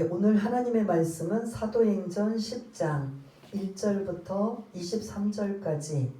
오늘 하나님의 말씀은 사도행전 10장 1절부터 23절까지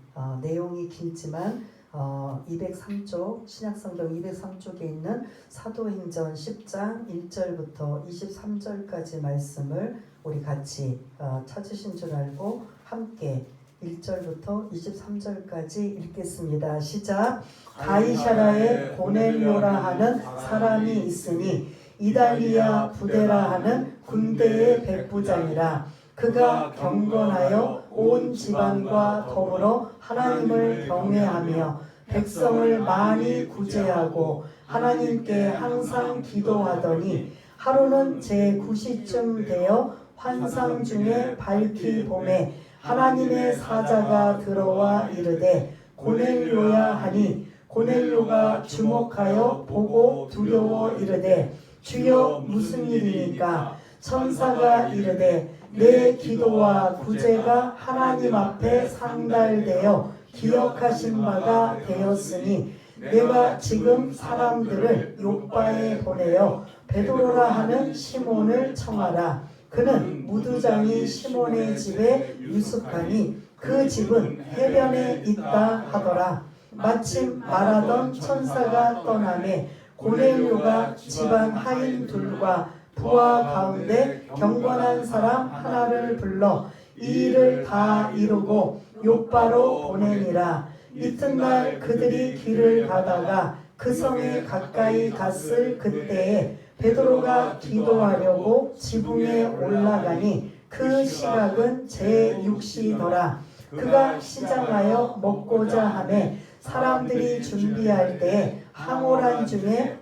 내용이 길지만 203쪽 신약성경 203쪽에 있는 사도행전 10장 1절부터 23절까지 말씀을 우리 같이 찾으신 줄 알고 함께 1절부터 23절까지 읽겠습니다. 시작. 가이사라에 고넬료라 하는 사람이 있으니 이달리아 부데라 하는 군대의 백부장이라. 그가 경건하여 온 집안과 더불어 하나님을 경외하며 백성을 많이 구제하고 하나님께 항상 기도하더니 하루는 제9시쯤 되어 환상 중에 밝히 봄에 하나님의 사자가 들어와 이르되 고넬료야 하니 고넬료가 주목하여 보고 두려워 이르되 주여 무슨 일이니까? 천사가 이르되 내 기도와 구제가 하나님 앞에 상달되어 기억하신 바가 되었으니 내가 지금 사람들을 요빠에 보내어 베드로라 하는 시몬을 청하라. 그는 무두장이 시몬의 집에 유숙하니 그 집은 해변에 있다 하더라. 마침 말하던 천사가 떠나매 고넬료가 집안 하인 둘과 부하 가운데 경건한 사람 하나를 불러 이 일을 다 이루고 요빠로 보내니라. 이튿날 그들이 길을 가다가 그 성에 가까이 갔을 그때에 베드로가 기도하려고 지붕에 올라가니 그 시각은 제6시더라. 그가 시장하여 먹고자 하매 사람들이 준비할 때 황홀한 중에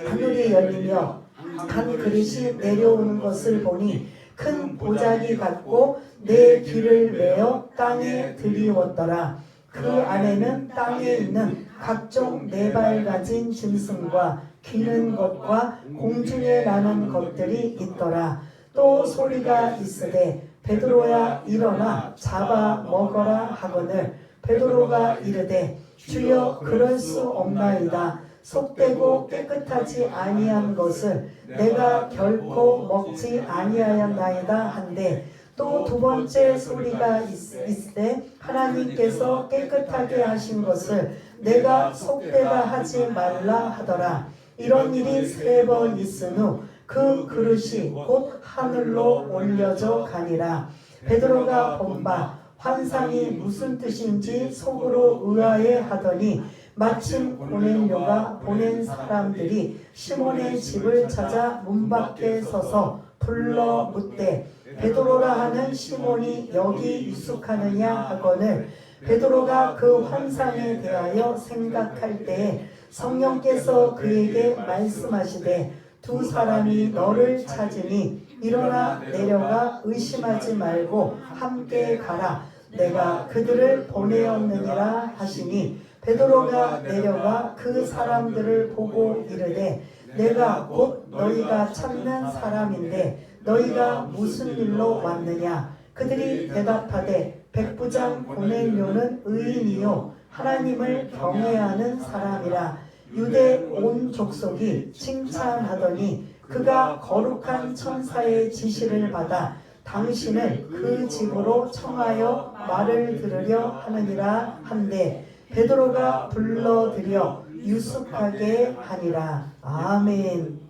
하늘이 열리며 한 그릇이 내려오는 것을 보니 큰 보자기 같고 내 귀를 메어 땅에 들이웠더라. 그 안에는 땅에 있는 각종 네 발 가진 짐승과 기는 것과 공중에 나는 것들이 있더라. 또 소리가 있으되 베드로야 일어나 잡아 먹어라 하거늘 베드로가 이르되 주여 그럴 수 없나이다. 속되고 깨끗하지 아니한 것을 내가 결코 먹지 아니하였나이다 한데 또 두 번째 소리가 있으되 하나님께서 깨끗하게 하신 것을 내가 속되다 하지 말라 하더라. 이런 일이 3번 있은 후 그 그릇이 곧 하늘로 올려져 가니라. 베드로가 본 바 환상이 무슨 뜻인지 속으로 의아해 하더니 마침 고넬료가 보낸 사람들이 시몬의 집을 찾아 문 밖에 서서 불러 묻되 베드로라 하는 시몬이 여기 유숙하느냐 하거늘 베드로가 그 환상에 대하여 생각할 때에 성령께서 그에게 말씀하시되 두 사람이 너를 찾으니 일어나 내려가 의심하지 말고 함께 가라. 내가 그들을 보내었느니라 하시니 베드로가 내려가 그 사람들을 보고 이르되 내가 곧 너희가 찾는 사람인데 너희가 무슨 일로 왔느냐? 그들이 대답하되 백부장 고넬료는 의인이요 하나님을 경외하는 사람이라. 유대 온 족속이 칭찬하더니 그가 거룩한 천사의 지시를 받아 당신을 그 집으로 청하여 말을 들으려 하느니라 한데 베드로가 불러들여 유숙하게 하니라. 아멘.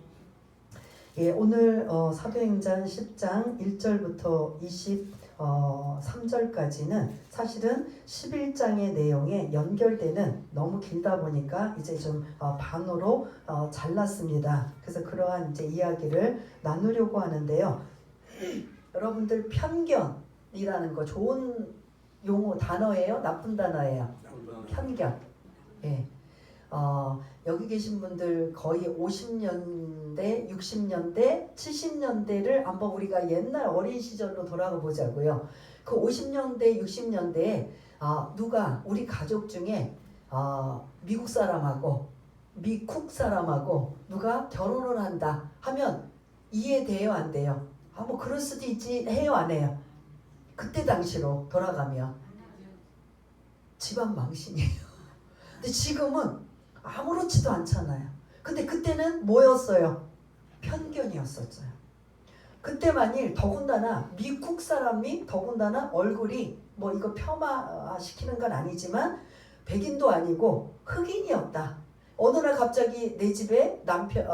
오늘 사도행전 10장 1절부터 23절까지는 사실은 11장의 내용에 연결되는 너무 길다 보니까 이제 좀 반으로 잘랐습니다. 그래서 그러한 이제 이야기를 나누려고 하는데요. 여러분들 편견이라는 거 좋은 용어 단어예요? 나쁜 단어예요? 편견. 예. 여기 계신 분들 거의 50년대, 60년대, 70년대를 한번 우리가 옛날 어린 시절로 돌아가 보자고요. 그 50년대, 60년대에 누가 우리 가족 중에 미국 사람하고 미국 사람하고 누가 결혼을 한다 하면 이해돼요, 안 돼요? 뭐 그럴 수도 있지 해요, 안 해요? 그때 당시로 돌아가면 집안 망신이에요. 근데 지금은 아무렇지도 않잖아요. 근데 그때는 뭐였어요? 편견이었었어요. 그때 만일 더군다나 미국 사람이 더군다나 얼굴이 뭐 이거 폄하시키는 건 아니지만 백인도 아니고 흑인이었다. 어느 날 갑자기 내 집에 남편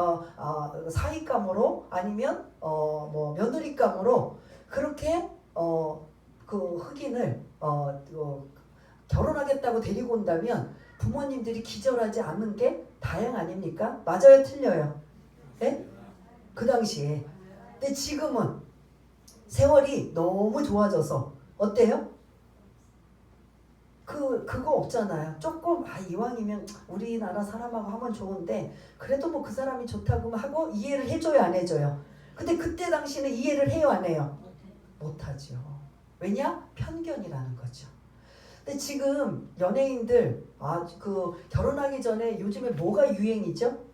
사위감으로 아니면 뭐 며느리감으로 그렇게 그 흑인을 결혼하겠다고 데리고 온다면 부모님들이 기절하지 않는 게 다행 아닙니까? 맞아요, 틀려요? 예? 그 당시에. 근데 지금은 세월이 너무 좋아져서 어때요? 그거 없잖아요. 조금 이왕이면 우리나라 사람하고 하면 좋은데 그래도 뭐 그 사람이 좋다고 하고 이해를 해줘요, 안 해줘요? 근데 그때 당시는 이해를 해요, 안 해요? 못하죠. 왜냐? 편견이라는 거죠. 근데 지금 연예인들 그 결혼하기 전에 요즘에 뭐가 유행이죠?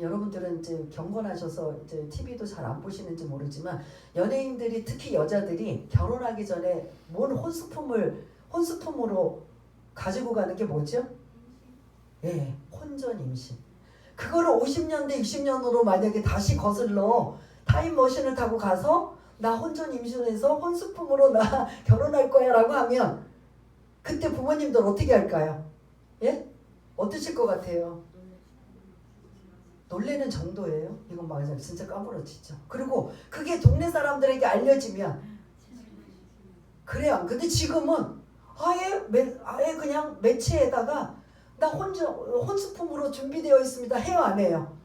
여러분들은 이제 경건하셔서 이제 TV도 잘 안 보시는지 모르지만 연예인들이 특히 여자들이 결혼하기 전에 뭔 혼수품으로 가지고 가는 게 뭐죠? 예, 혼전 임신. 그거를 50년대 60년으로 만약에 다시 거슬러 타임머신을 타고 가서 나 혼전 임신해서 혼수품으로 나 결혼할 거야 라고 하면 그때 부모님들 어떻게 할까요? 예? 어떠실 것 같아요? 놀래는 정도예요. 이건 막 진짜 까무러치죠. 그리고 그게 동네 사람들에게 알려지면 그래요. 근데 지금은 아예 그냥 매체에다가 나 혼수품으로 준비되어 있습니다. 해요, 안 해요?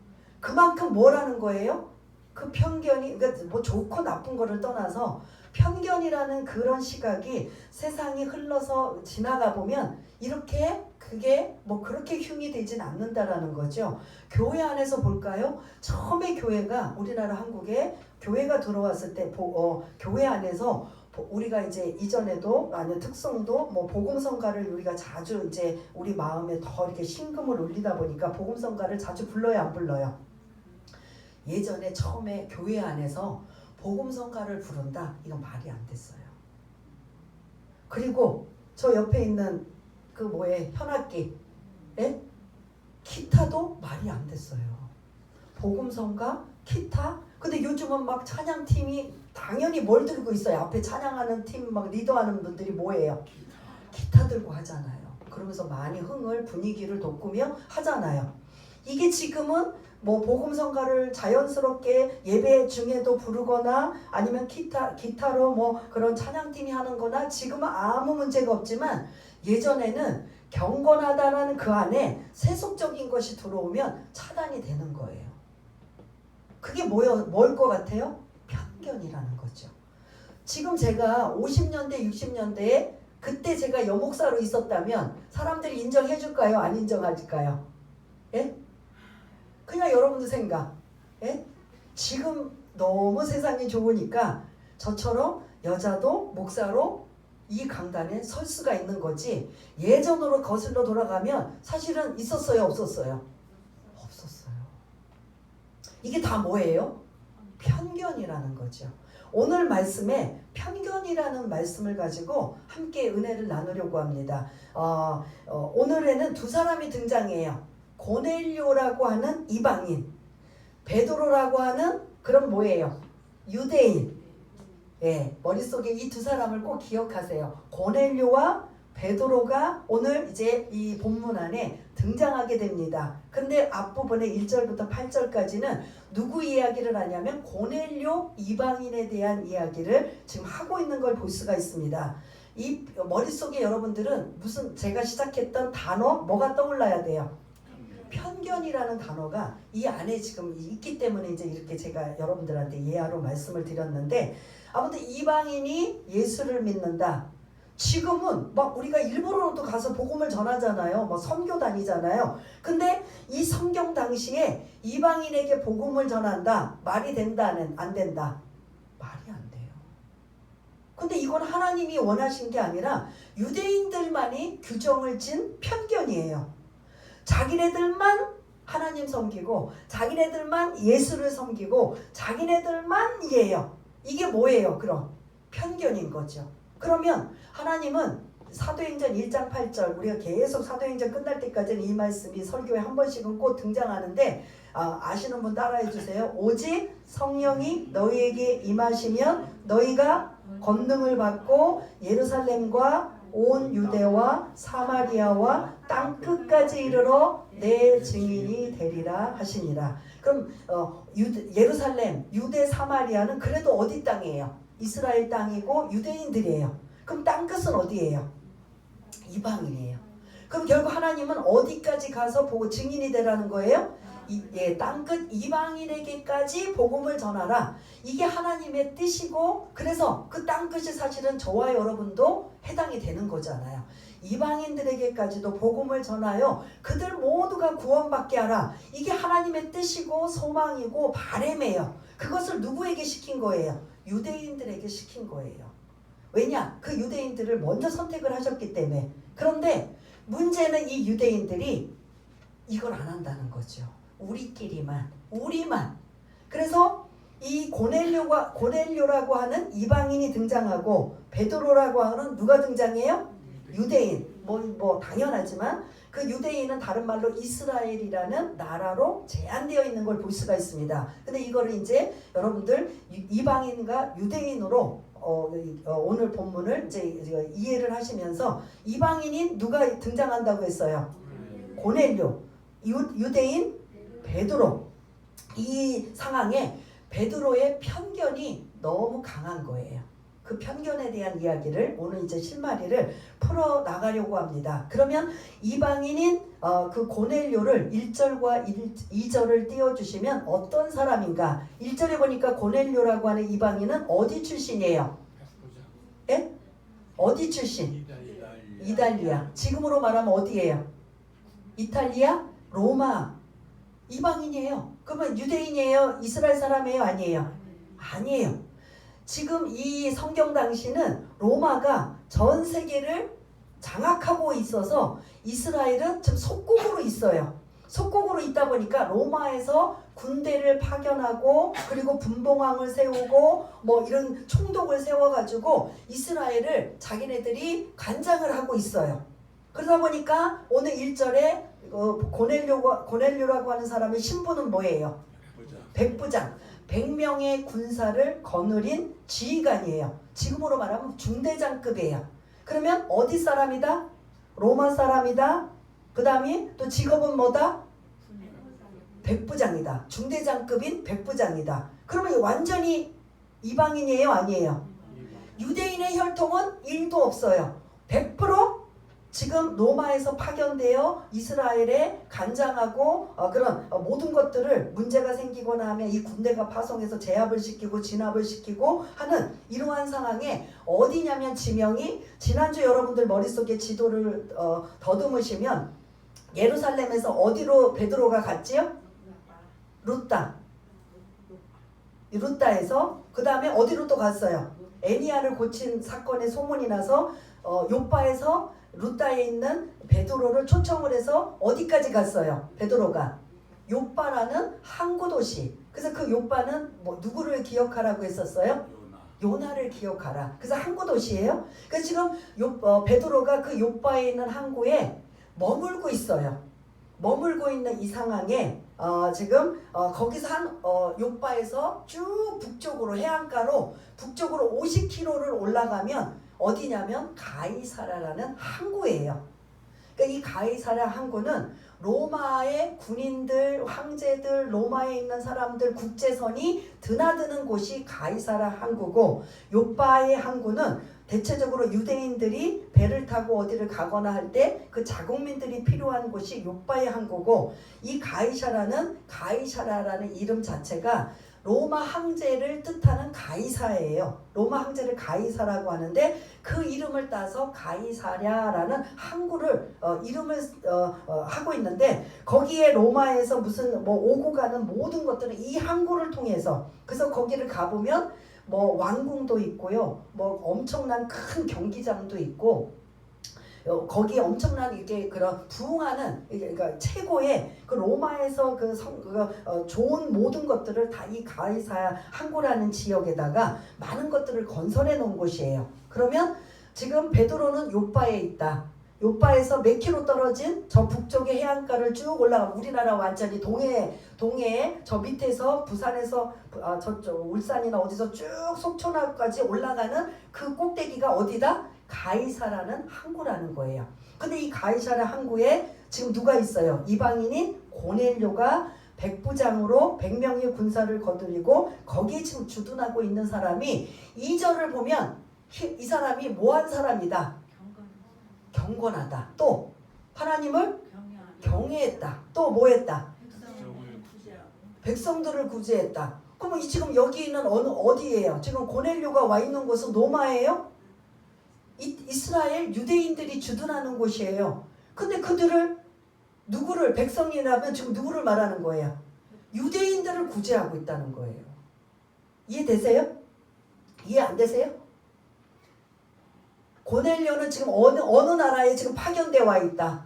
그만큼 뭐라는 거예요? 그 편견이, 그러니까 뭐 좋고 나쁜 거를 떠나서 편견이라는 그런 시각이 세상이 흘러서 지나가 보면 이렇게 그게 뭐 그렇게 흉이 되진 않는다라는 거죠. 교회 안에서 볼까요? 처음에 교회가 우리나라 한국에 교회가 들어왔을 때 교회 안에서 우리가 이제 이전에도 아니 특성도 뭐 복음성가를 우리가 자주 이제 우리 마음에 더 이렇게 심금을 울리다 보니까 복음성가를 자주 불러요, 안 불러요? 예전에 처음에 교회 안에서 복음성가를 부른다, 이건 말이 안 됐어요. 그리고 저 옆에 있는 그 현악기, 예? 기타도 말이 안 됐어요. 복음성가, 기타. 근데 요즘은 막 찬양팀이 당연히 뭘 들고 있어요? 앞에 찬양하는 팀 막 리더하는 분들이 뭐예요? 기타 들고 하잖아요. 그러면서 많이 분위기를 돋구며 하잖아요. 이게 지금은 뭐 복음성가를 자연스럽게 예배 중에도 부르거나 아니면 기타로 뭐 그런 찬양팀이 하는 거나 지금은 아무 문제가 없지만 예전에는 경건하다라는 그 안에 세속적인 것이 들어오면 차단이 되는 거예요. 그게 뭘 것 같아요? 편견이라는 거죠. 지금 제가 50년대 60년대에 그때 제가 여목사로 있었다면 사람들이 인정해 줄까요? 안 인정할까요? 예? 그냥 여러분들 생각. 예? 지금 너무 세상이 좋으니까 저처럼 여자도 목사로 이 강단에 설 수가 있는 거지, 예전으로 거슬러 돌아가면 사실은 있었어요, 없었어요? 없었어요. 이게 다 뭐예요? 편견이라는 거죠. 오늘 말씀에 편견이라는 말씀을 가지고 함께 은혜를 나누려고 합니다. 오늘에는 두 사람이 등장해요. 고넬료라고 하는 이방인, 베드로라고 하는 그런 뭐예요? 유대인. 예, 머릿속에 이 두 사람을 꼭 기억하세요. 고넬료와 베드로가 오늘 이제 이 본문 안에 등장하게 됩니다. 근데 앞부분에 1절부터 8절까지는 누구 이야기를 하냐면 고넬료 이방인에 대한 이야기를 지금 하고 있는 걸 볼 수가 있습니다. 이 머릿속에 여러분들은 무슨 제가 시작했던 단어 뭐가 떠올라야 돼요? 편견이라는 단어가 이 안에 지금 있기 때문에 이제 이렇게 제가 여러분들한테 예화로 말씀을 드렸는데, 아무튼 이방인이 예수를 믿는다. 지금은 막 우리가 일부러도 가서 복음을 전하잖아요. 뭐 선교 다니잖아요. 근데 이 성경 당시에 이방인에게 복음을 전한다. 말이 된다, 안 된다? 말이 안 돼요. 근데 이건 하나님이 원하신 게 아니라 유대인들만이 규정을 진 편견이에요. 자기네들만 하나님 섬기고 자기네들만 예수를 섬기고 자기네들만 이해요. 이게 뭐예요? 그럼 편견인 거죠. 그러면 하나님은 사도행전 1장 8절, 우리가 계속 사도행전 끝날 때까지는 이 말씀이 설교에 한 번씩은 꼭 등장하는데 아시는 분 따라해 주세요. 오직 성령이 너희에게 임하시면 너희가 권능을 받고 예루살렘과 온 유대와 사마리아와 땅 끝까지 이르러 내 증인이 되리라 하시니라. 그럼 예루살렘, 유대, 사마리아는 그래도 어디 땅이에요? 이스라엘 땅이고 유대인들이에요. 그럼 땅 끝은 어디예요? 이방인이에요. 그럼 결국 하나님은 어디까지 가서 보고 증인이 되라는 거예요? 땅끝 이방인에게까지 복음을 전하라. 이게 하나님의 뜻이고, 그래서 그 땅끝이 사실은 저와 여러분도 해당이 되는 거잖아요. 이방인들에게까지도 복음을 전하여 그들 모두가 구원받게 하라. 이게 하나님의 뜻이고 소망이고 바람이에요. 그것을 누구에게 시킨 거예요? 유대인들에게 시킨 거예요. 왜냐? 그 유대인들을 먼저 선택을 하셨기 때문에. 그런데 문제는 이 유대인들이 이걸 안 한다는 거죠. 우리만. 그래서 이 고넬료라고 하는 이방인이 등장하고 베드로라고 하는 누가 등장해요? 유대인. 뭐 당연하지만 그 유대인은 다른 말로 이스라엘이라는 나라로 제한되어 있는 걸 볼 수가 있습니다. 근데 이거를 이제 여러분들 이방인과 유대인으로 오늘 본문을 이제 이해를 하시면서 이방인인 누가 등장한다고 했어요? 고넬료. 유대인 베드로. 이 상황에 베드로의 편견이 너무 강한 거예요. 그 편견에 대한 이야기를 오늘 이제 실마리를 풀어 나가려고 합니다. 그러면 이방인인 그 고넬료를 1절과 2절을 띄워주시면 어떤 사람인가? 1절에 보니까 고넬료라고 하는 이방인은 어디 출신이에요? 예? 어디 출신? 이달리아. 지금으로 말하면 어디예요? 이탈리아? 로마. 이방인이에요. 그러면 유대인이에요? 이스라엘 사람이에요? 아니에요? 아니에요. 지금 이 성경 당시는 로마가 전 세계를 장악하고 있어서 이스라엘은 지금 속국으로 있어요. 속국으로 있다 보니까 로마에서 군대를 파견하고 그리고 분봉왕을 세우고 뭐 이런 총독을 세워가지고 이스라엘을 자기네들이 관장을 하고 있어요. 그러다 보니까 오늘 1절에 고넬료라고 하는 사람의 신분은 뭐예요? 백부장. 100명의 군사를 거느린 지휘관이에요. 지금으로 말하면 중대장급이에요. 그러면 어디 사람이다? 로마 사람이다. 그 다음에 또 직업은 뭐다? 백부장이다. 중대장급인 백부장이다. 그러면 완전히 이방인이에요? 아니에요? 유대인의 혈통은 1도 없어요. 100% 지금 로마에서 파견되어 이스라엘에 간장하고 그런 모든 것들을 문제가 생기거나 하면 이 군대가 파송해서 제압을 시키고 진압을 시키고 하는 이러한 상황에 어디냐면 지명이 지난주 여러분들 머릿속에 지도를 더듬으시면 예루살렘에서 어디로 베드로가 갔지요? 루따에서 그 다음에 어디로 또 갔어요? 애니아를 고친 사건의 소문이 나서 요빠에서 루따에 있는 베드로를 초청을 해서 어디까지 갔어요? 베드로가 요빠라는 항구 도시. 그래서 그 요빠는 뭐 누구를 기억하라고 했었어요? 요나를 기억하라. 그래서 항구 도시예요. 그래서 지금 베드로가 그 요빠에 있는 항구에 머물고 있어요. 머물고 있는 이 상황에 지금 거기서 요빠에서 쭉 북쪽으로 해안가로 북쪽으로 50km를 올라가면 어디냐면 가이사라라는 항구예요. 그러니까 이 가이사라 항구는 로마의 군인들, 황제들, 로마에 있는 사람들 국제선이 드나드는 곳이 가이사라 항구고, 요빠의 항구는 대체적으로 유대인들이 배를 타고 어디를 가거나 할 때 그 자국민들이 필요한 곳이 요빠의 항구고, 이 가이사라라는 이름 자체가 로마 황제를 뜻하는 가이사예요. 로마 황제를 가이사라고 하는데 그 이름을 따서 가이사랴라는 항구를 이름을 하고 있는데, 거기에 로마에서 무슨 뭐 오고 가는 모든 것들은 이 항구를 통해서, 그래서 거기를 가보면 뭐 왕궁도 있고요, 뭐 엄청난 큰 경기장도 있고, 거기에 엄청난 이게 그런 부흥하는, 그러니까 최고의 그 로마에서 좋은 모든 것들을 다 이 가이사 항구라는 지역에다가 많은 것들을 건설해 놓은 곳이에요. 그러면 지금 베드로는 요빠에 있다. 요바에서 몇 킬로 떨어진 저 북쪽의 해안가를 쭉 올라가 우리나라 완전히 동해에 저 밑에서 부산에서 저쪽 울산이나 어디서 쭉 속초나까지 올라가는 그 꼭대기가 어디다? 가이사라는 항구라는 거예요. 근데 이 가이사라 항구에 지금 누가 있어요? 이방인인 고넬료가 백부장으로 100명의 군사를 거느리고 거기에 지금 주둔하고 있는 사람이 2절을 보면 이 사람이 뭐한 사람이다? 경건하다. 또 하나님을 경외했다. 또 뭐했다? 백성들을 구제했다. 그러면 지금 여기 있는 어디예요? 지금 고넬료가 와 있는 곳은 로마예요? 이스라엘 유대인들이 주둔하는 곳이에요. 근데 그들을 누구를 백성이라면 지금 누구를 말하는 거예요? 유대인들을 구제하고 있다는 거예요. 이해되세요? 이해 안 되세요? 고넬료는 지금 어느 나라에 지금 파견되어 와 있다?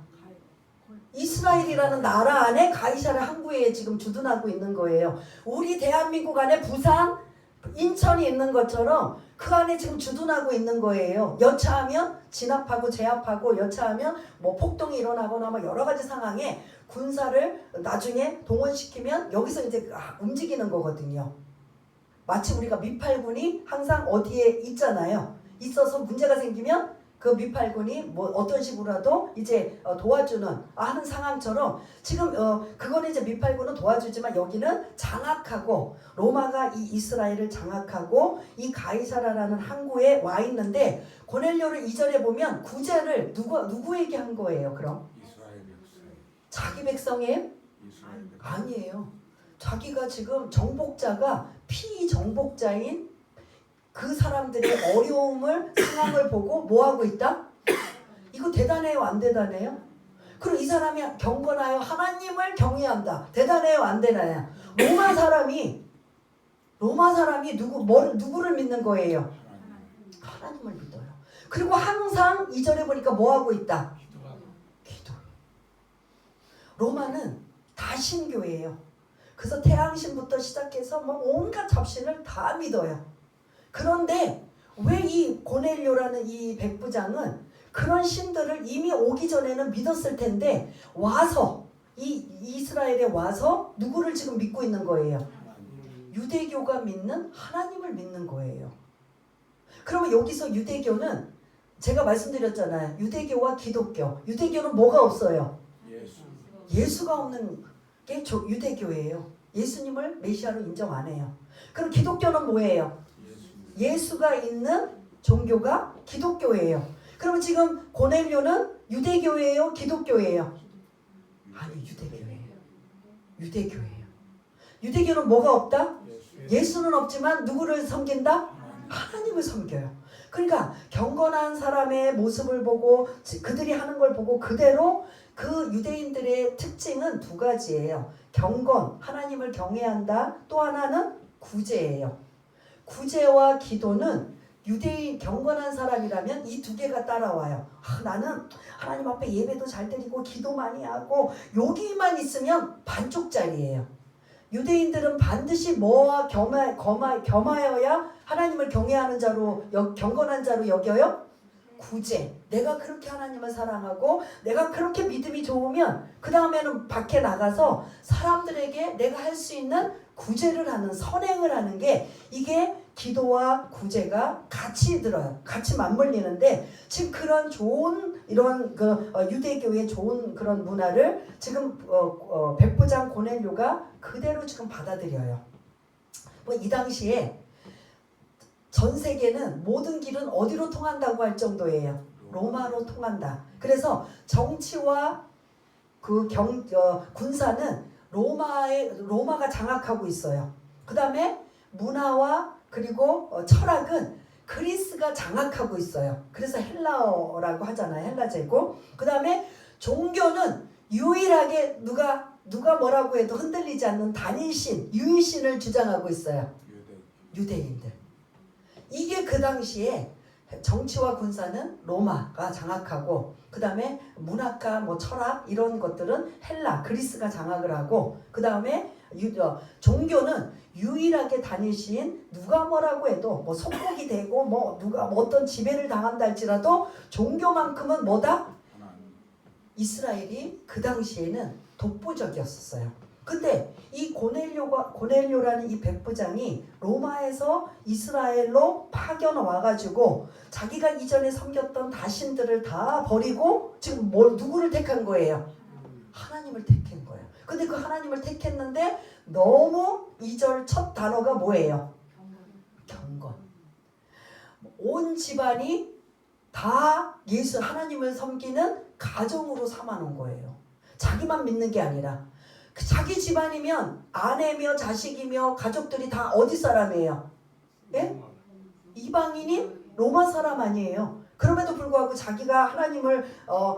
이스라엘이라는 나라 안에 가이사라 항구에 지금 주둔하고 있는 거예요. 우리 대한민국 안에 부산, 인천이 있는 것처럼 그 안에 지금 주둔하고 있는 거예요. 여차하면 진압하고 제압하고 여차하면 뭐 폭동이 일어나거나 뭐 여러 가지 상황에 군사를 나중에 동원시키면 여기서 이제 움직이는 거거든요. 마치 우리가 미팔군이 항상 어디에 있잖아요. 있어서 문제가 생기면 그 미팔군이 뭐 어떤 식으로라도 이제 도와주는 하는 상황처럼 지금 그거는 이제 미팔군은 도와주지만 여기는 장악하고 로마가 이 이스라엘을 장악하고 이 가이사라라는 항구에 와 있는데 고넬료를 2절에 보면 구제를 누구에게 한 거예요? 그럼 자기 백성이에요? 아니에요. 자기가 지금 정복자가 피정복자인 그 사람들의 어려움을 상황을 보고 뭐하고 있다? 이거 대단해요? 안 대단해요? 그리고 이 사람이 경건하여 하나님을 경외한다. 대단해요? 안 대단해요? 로마 사람이 누구를 믿는 거예요? 하나님을 믿어요. 그리고 항상 2절에 보니까 뭐하고 있다? 기도. 로마는 다 신교예요. 그래서 태양신부터 시작해서 뭐 온갖 잡신을 다 믿어요. 그런데 왜 이 고넬료라는 이 백부장은 그런 신들을 이미 오기 전에는 믿었을 텐데 와서 이스라엘에 와서 누구를 지금 믿고 있는 거예요? 유대교가 믿는 하나님을 믿는 거예요. 그러면 여기서 유대교는 제가 말씀드렸잖아요. 유대교와 기독교. 유대교는 뭐가 없어요? 예수가 없는 게 유대교예요. 예수님을 메시아로 인정 안 해요. 그럼 기독교는 뭐예요? 예수가 있는 종교가 기독교예요. 그럼 지금 고넬료는 유대교예요? 기독교예요? 아니 유대교예요. 유대교는 뭐가 없다? 예수는 없지만 누구를 섬긴다? 하나님을 섬겨요. 그러니까 경건한 사람의 모습을 보고 그들이 하는 걸 보고 그대로 그 유대인들의 특징은 두 가지예요. 경건, 하나님을 경외한다. 또 하나는 구제예요. 구제와 기도는 유대인 경건한 사람이라면 이 두 개가 따라와요. 나는 하나님 앞에 예배도 잘 드리고 기도 많이 하고 여기만 있으면 반쪽짜리예요. 유대인들은 반드시 뭐와 겸하여야 하나님을 경외하는 자로 경건한 자로 여겨요? 구제. 내가 그렇게 하나님을 사랑하고 내가 그렇게 믿음이 좋으면 그 다음에는 밖에 나가서 사람들에게 내가 할 수 있는 구제를 하는 선행을 하는 게 이게 기도와 구제가 같이 들어요. 같이 맞물리는데 지금 그런 좋은 이런 유대교의 좋은 그런 문화를 지금 백부장 고넬료가 그대로 지금 받아들여요. 뭐 이 당시에 전 세계는 모든 길은 어디로 통한다고 할 정도예요. 로마로 통한다. 그래서 정치와 군사는 로마가 장악하고 있어요. 그 다음에 문화와 그리고 철학은 그리스가 장악하고 있어요. 그래서 헬라어라고 하잖아요. 헬라제고. 그 다음에 종교는 유일하게 누가 뭐라고 해도 흔들리지 않는 단일신, 유일신을 주장하고 있어요. 유대인들. 이게 그 당시에 정치와 군사는 로마가 장악하고 그 다음에 문학과 뭐 철학 이런 것들은 헬라, 그리스가 장악을 하고 그 다음에 종교는 유일하게 다니신 누가 뭐라고 해도 뭐 속국이 되고 뭐 누가 뭐 어떤 지배를 당한다 할지라도 종교만큼은 뭐다? 이스라엘이 그 당시에는 독보적이었어요. 근데 이 고넬료라는 이 백부장이 로마에서 이스라엘로 파견 와가지고 자기가 이전에 섬겼던 다신들을 다 버리고 지금 누구를 택한 거예요? 하나님을 택한 거예요. 근데 그 하나님을 택했는데 너무 2절 첫 단어가 뭐예요? 경건. 온 집안이 다 하나님을 섬기는 가정으로 삼아놓은 거예요. 자기만 믿는 게 아니라 자기 집안이면 아내며 자식이며 가족들이 다 어디 사람이에요? 예? 이방인이 로마 사람 아니에요. 그럼에도 불구하고 자기가 하나님을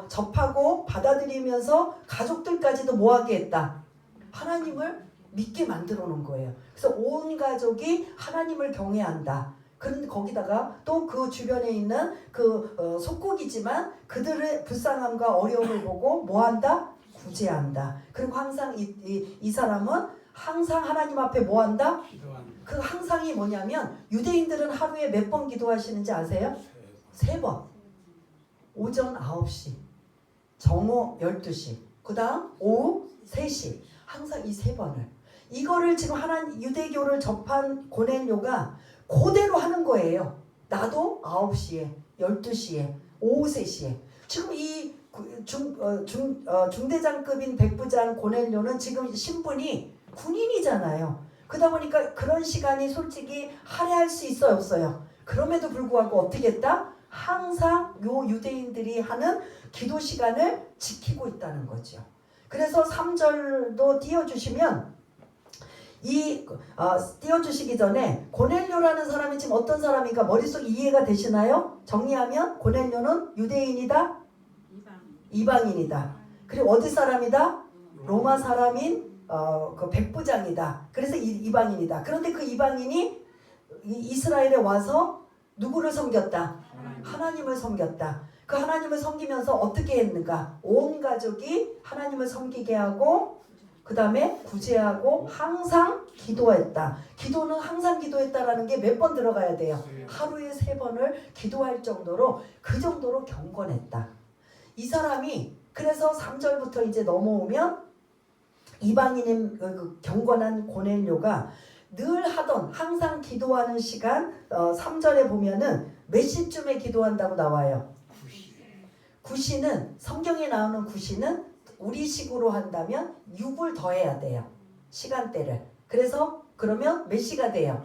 접하고 받아들이면서 가족들까지도 뭐하게 했다? 하나님을 믿게 만들어 놓은 거예요. 그래서 온 가족이 하나님을 경외한다. 그런데 거기다가 또 그 주변에 있는 그 속국이지만 그들의 불쌍함과 어려움을 보고 뭐한다? 구제한다. 그리고 항상 이 사람은 항상 하나님 앞에 뭐한다? 그 항상이 뭐냐면 유대인들은 하루에 몇 번 기도하시는지 아세요? 3번. 오전 9시, 정오 12시, 그 다음 오후 3시. 항상 이 3번을. 이거를 지금 유대교를 접한 고넬료가 그대로 하는 거예요. 나도 9시에, 12시에, 오후 3시에. 지금 이 중대장급인 백부장 고넬료는 지금 신분이 군인이잖아요. 그러다 보니까 그런 시간이 솔직히 할애할 수 있어요, 없어요? 그럼에도 불구하고 어떻게 했다? 항상 요 유대인들이 하는 기도 시간을 지키고 있다는 거죠. 그래서 3절도 띄워주시면 띄워주시기 전에 고넬료라는 사람이 지금 어떤 사람인가 머릿속에 이해가 되시나요? 정리하면 고넬료는 유대인이다? 이방인이다. 그리고 어디 사람이다? 로마 사람인 그 백부장이다. 그래서 이방인이다. 그런데 그 이방인이 이스라엘에 와서 누구를 섬겼다? 하나님을 섬겼다. 그 하나님을 섬기면서 어떻게 했는가? 온 가족이 하나님을 섬기게 하고 그 다음에 구제하고 항상 기도했다. 기도는 항상 기도했다라는 게 몇 번 들어가야 돼요? 하루에 3번을 기도할 정도로 그 정도로 경건했다. 이 사람이 그래서 3절부터 이제 넘어오면 이방인인 그 경건한 고넬료가 늘 하던 항상 기도하는 시간 3절에 보면은 몇 시쯤에 기도한다고 나와요? 9시는 성경에 나오는 9시는 우리식으로 한다면 6을 더해야 돼요. 시간대를. 그래서 그러면 몇 시가 돼요?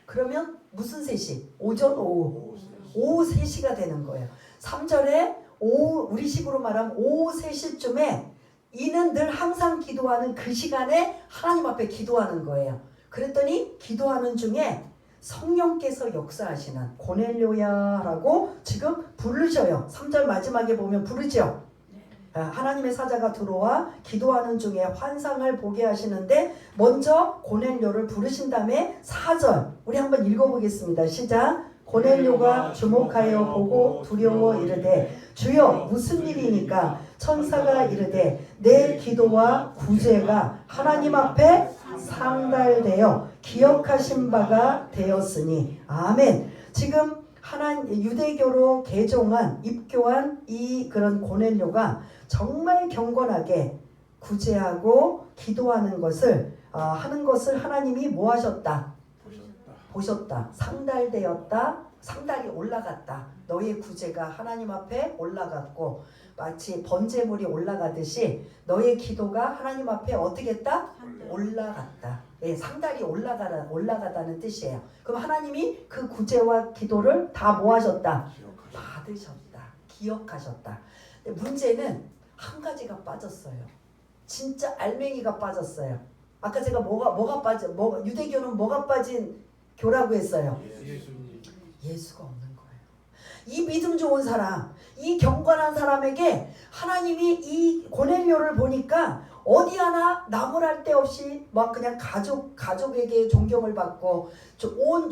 그러면 무슨 3시? 오전 오후 3시가 되는 거예요. 3절에 우리식으로 말하면 오후 3시쯤에 이는 늘 항상 기도하는 그 시간에 하나님 앞에 기도하는 거예요. 그랬더니 기도하는 중에 성령께서 역사하시는 고넬료야라고 지금 부르셔요. 3절 마지막에 보면 부르죠. 하나님의 사자가 들어와 기도하는 중에 환상을 보게 하시는데 먼저 고넬료를 부르신 다음에 4절 우리 한번 읽어보겠습니다. 시작. 고넬료가 주목하여 보고 두려워 이르되 주여 무슨 일이니까? 천사가 이르되 내 기도와 구제가 하나님 앞에 상달되어 기억하신 바가 되었으니 아멘. 지금 유대교로 입교한 이 그런 고넬료가 정말 경건하게 구제하고 기도하는 것을 하는 것을 하나님이 뭐 하셨다? 보셨다. 상달되었다. 상달이 올라갔다. 너의 구제가 하나님 앞에 올라갔고 마치 번제물이 올라가듯이 너의 기도가 하나님 앞에 어떻게 했다? 올라갔다. 예, 상달이 올라가다는 뜻이에요. 그럼 하나님이 그 구제와 기도를 다 뭐 하셨다? 받으셨다. 기억하셨다. 근데 문제는 한 가지가 빠졌어요. 진짜 알맹이가 빠졌어요. 아까 제가 유대교는 뭐가 빠진 교라고 했어요? 예수가 없는 거예요. 이 믿음 좋은 사람, 이 경건한 사람에게 하나님이 이 고넬료를 보니까 어디 하나 나무랄 데 없이 막 그냥 가족에게 존경을 받고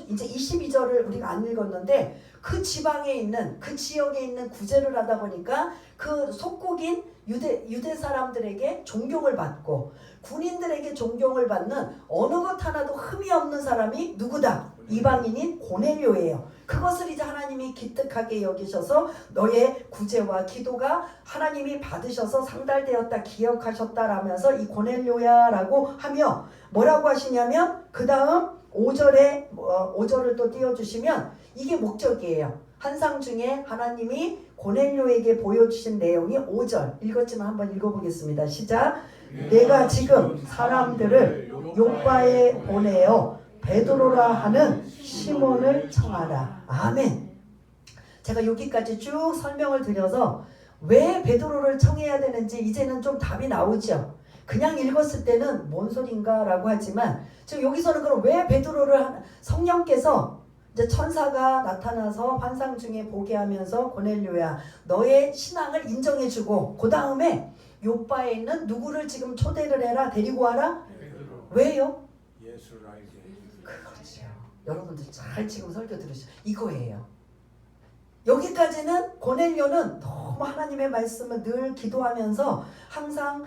이제 22절을 우리가 안 읽었는데 그 지방에 있는 그 지역에 있는 구제를 하다 보니까 그 속국인 유대 사람들에게 존경을 받고 군인들에게 존경을 받는 어느 것 하나도 흠이 없는 사람이 누구다? 이방인인 고넬료예요. 그것을 이제 하나님이 기특하게 여기셔서 너의 구제와 기도가 하나님이 받으셔서 상달되었다 기억하셨다라면서 이 고넬료야라고 하며 뭐라고 하시냐면 그 다음 5절을 또 띄워주시면 이게 목적이에요. 환상 중에 하나님이 고넬료에게 보여주신 내용이 5절 읽었지만 한번 읽어보겠습니다. 시작. 내가 지금 사람들을 요빠에 보내어 베드로라 하는 시몬을 청하라. 아멘. 제가 여기까지 쭉 설명을 드려서 왜 베드로를 청해야 되는지 이제는 좀 답이 나오죠. 그냥 읽었을 때는 뭔 소린가 라고 하지만 지금 여기서는 그럼 왜 베드로를 성령께서 이제 천사가 나타나서 환상 중에 보게 하면서 고넬료야 너의 신앙을 인정해주고 그 다음에 요빠에 있는 누구를 지금 초대를 해라 데리고 와라. 왜요? 예수를 알게. 그렇죠. 여러분들 잘 지금 설교 들으시죠. 이거예요. 여기까지는 고넬료는 너무 하나님의 말씀을 늘 기도하면서 항상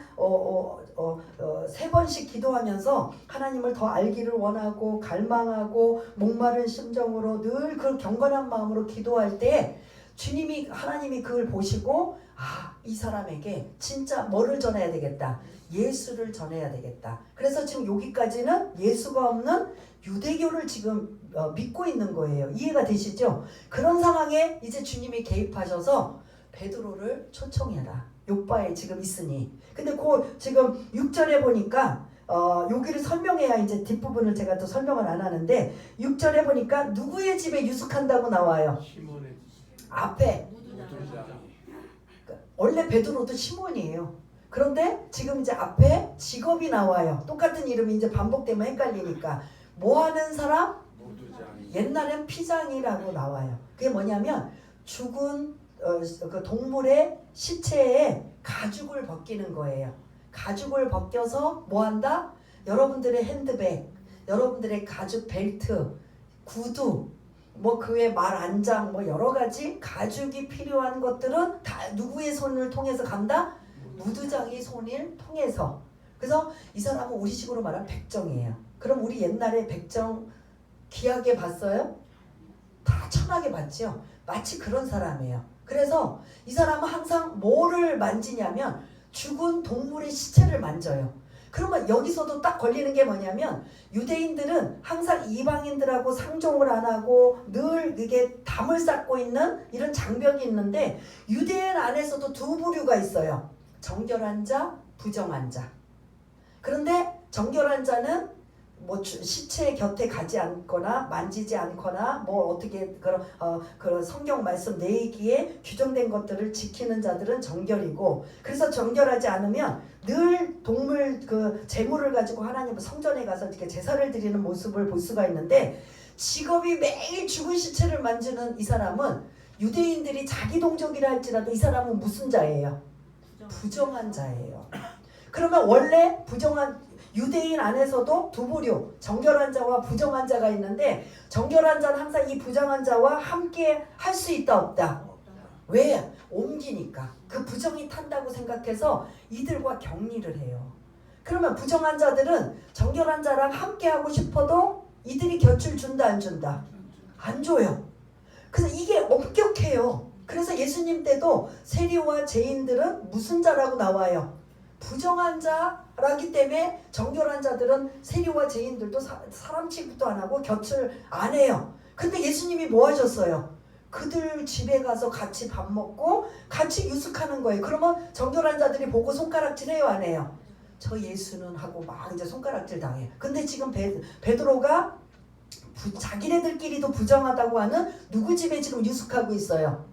3번씩 기도하면서 하나님을 더 알기를 원하고 갈망하고 목마른 심정으로 늘 그 경건한 마음으로 기도할 때 주님이 하나님이 그걸 보시고 이 사람에게 진짜 뭐를 전해야 되겠다. 예수를 전해야 되겠다. 그래서 지금 여기까지는 예수가 없는 유대교를 지금 믿고 있는 거예요. 이해가 되시죠? 그런 상황에 이제 주님이 개입하셔서 베드로를 초청해라. 요빠에 지금 있으니. 근데 그 지금 6절에 보니까 여기를 설명해야 이제 뒷부분을 제가 또 설명을 안 하는데 6절에 보니까 누구의 집에 유숙한다고 나와요. 시몬의 앞에 원래 베드로도 시몬이에요. 그런데 지금 이제 앞에 직업이 나와요. 똑같은 이름이 이제 반복되면 헷갈리니까 뭐 하는 사람? 옛날엔 피장이라고 나와요. 그게 뭐냐면 죽은 그 동물의 시체에 가죽을 벗기는 거예요. 가죽을 벗겨서 뭐 한다? 여러분들의 핸드백, 여러분들의 가죽 벨트, 구두, 뭐 그의 말 안장, 뭐 여러 가지 가죽이 필요한 것들은 다 누구의 손을 통해서 간다? 무두장의 손을 통해서. 그래서 이 사람은 우리식으로 말하면 백정이에요. 그럼 우리 옛날에 백정 귀하게 봤어요? 다 천하게 봤죠. 마치 그런 사람이에요. 그래서 이 사람은 항상 뭐를 만지냐면 죽은 동물의 시체를 만져요. 그러면 여기서도 딱 걸리는 게 뭐냐면 유대인들은 항상 이방인들하고 상종을 안 하고 늘 이게 담을 쌓고 있는 이런 장벽이 있는데 유대인 안에서도 두 부류가 있어요. 정결한 자, 부정한 자. 그런데 정결한 자는 뭐 시체 곁에 가지 않거나 만지지 않거나 뭐 어떻게 그런 성경 말씀 내기에 규정된 것들을 지키는 자들은 정결이고, 그래서 정결하지 않으면 늘 동물 그 제물을 가지고 하나님 성전에 가서 이렇게 제사를 드리는 모습을 볼 수가 있는데, 직업이 매일 죽은 시체를 만지는 이 사람은 유대인들이 자기 동족이라 할지라도 이 사람은 무슨 자예요? 부정한 자예요. 그러면 원래 부정한 유대인 안에서도 두 부류, 정결한 자와 부정한 자가 있는데 정결한 자는 항상 이 부정한 자와 함께 할 수 있다 없다? 왜? 옮기니까. 그 부정이 탄다고 생각해서 이들과 격리를 해요. 그러면 부정한 자들은 정결한 자랑 함께 하고 싶어도 이들이 곁을 준다 안 준다? 안 줘요. 그래서 이게 엄격해요. 그래서 예수님 때도 세리와 죄인들은 무슨 자라고 나와요? 부정한 자라기 때문에 정결한 자들은 세리와 죄인들도 사람 취급도 안 하고 곁을 안 해요. 근데 예수님이 뭐 하셨어요? 그들 집에 가서 같이 밥 먹고 같이 유숙하는 거예요. 그러면 정결한 자들이 보고 손가락질 해요 안 해요? 저 예수는 하고 막 이제 손가락질 당해요. 근데 지금 베드로가 자기네들끼리도 부정하다고 하는 누구 집에 지금 유숙하고 있어요?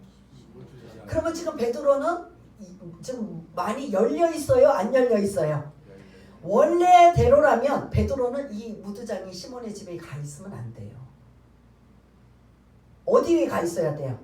그러면 지금 베드로는 지금 많이 열려 있어요? 안 열려 있어요? 원래대로라면 베드로는 이 무두장이 시몬의 집에 가 있으면 안 돼요. 어디에 가 있어야 돼요?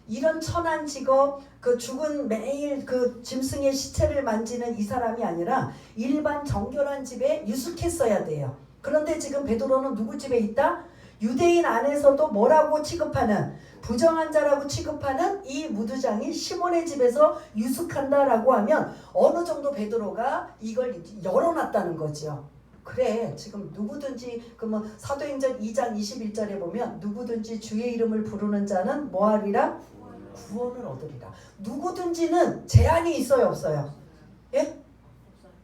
이런 천한 직업, 그 죽은 매일 그 짐승의 시체를 만지는 이 사람이 아니라 일반 정결한 집에 유숙했어야 돼요. 그런데 지금 베드로는 누구 집에 있다? 유대인 안에서도 뭐라고 취급하는, 부정한 자라고 취급하는 이 무두장이 시몬의 집에서 유숙한다라고 하면 어느 정도 베드로가 이걸 열어놨다는 거죠. 그래 지금 누구든지 그러면 사도행전 2장 21절에 보면 누구든지 주의 이름을 부르는 자는 뭐하리라? 구원을 얻으리라. 누구든지는 제한이 있어요 없어요? 예?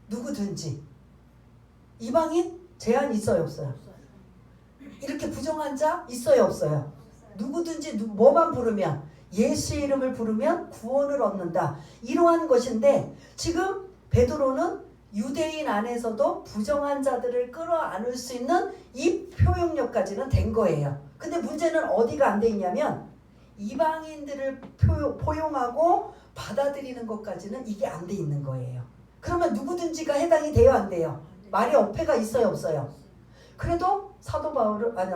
누구든지. 이방인 제한 있어요 없어요? 이렇게 부정한 자 있어요 없어요? 누구든지 뭐만 부르면 예수의 이름을 부르면 구원을 얻는다. 이러한 것인데 지금 베드로는 유대인 안에서도 부정한 자들을 끌어안을 수 있는 이 표현력까지는 된 거예요. 근데 문제는 어디가 안 돼 있냐면 이방인들을 포용하고 받아들이는 것까지는 이게 안 돼 있는 거예요. 그러면 누구든지가 해당이 돼요 안 돼요? 말이 어폐가 있어요 없어요? 그래도 사도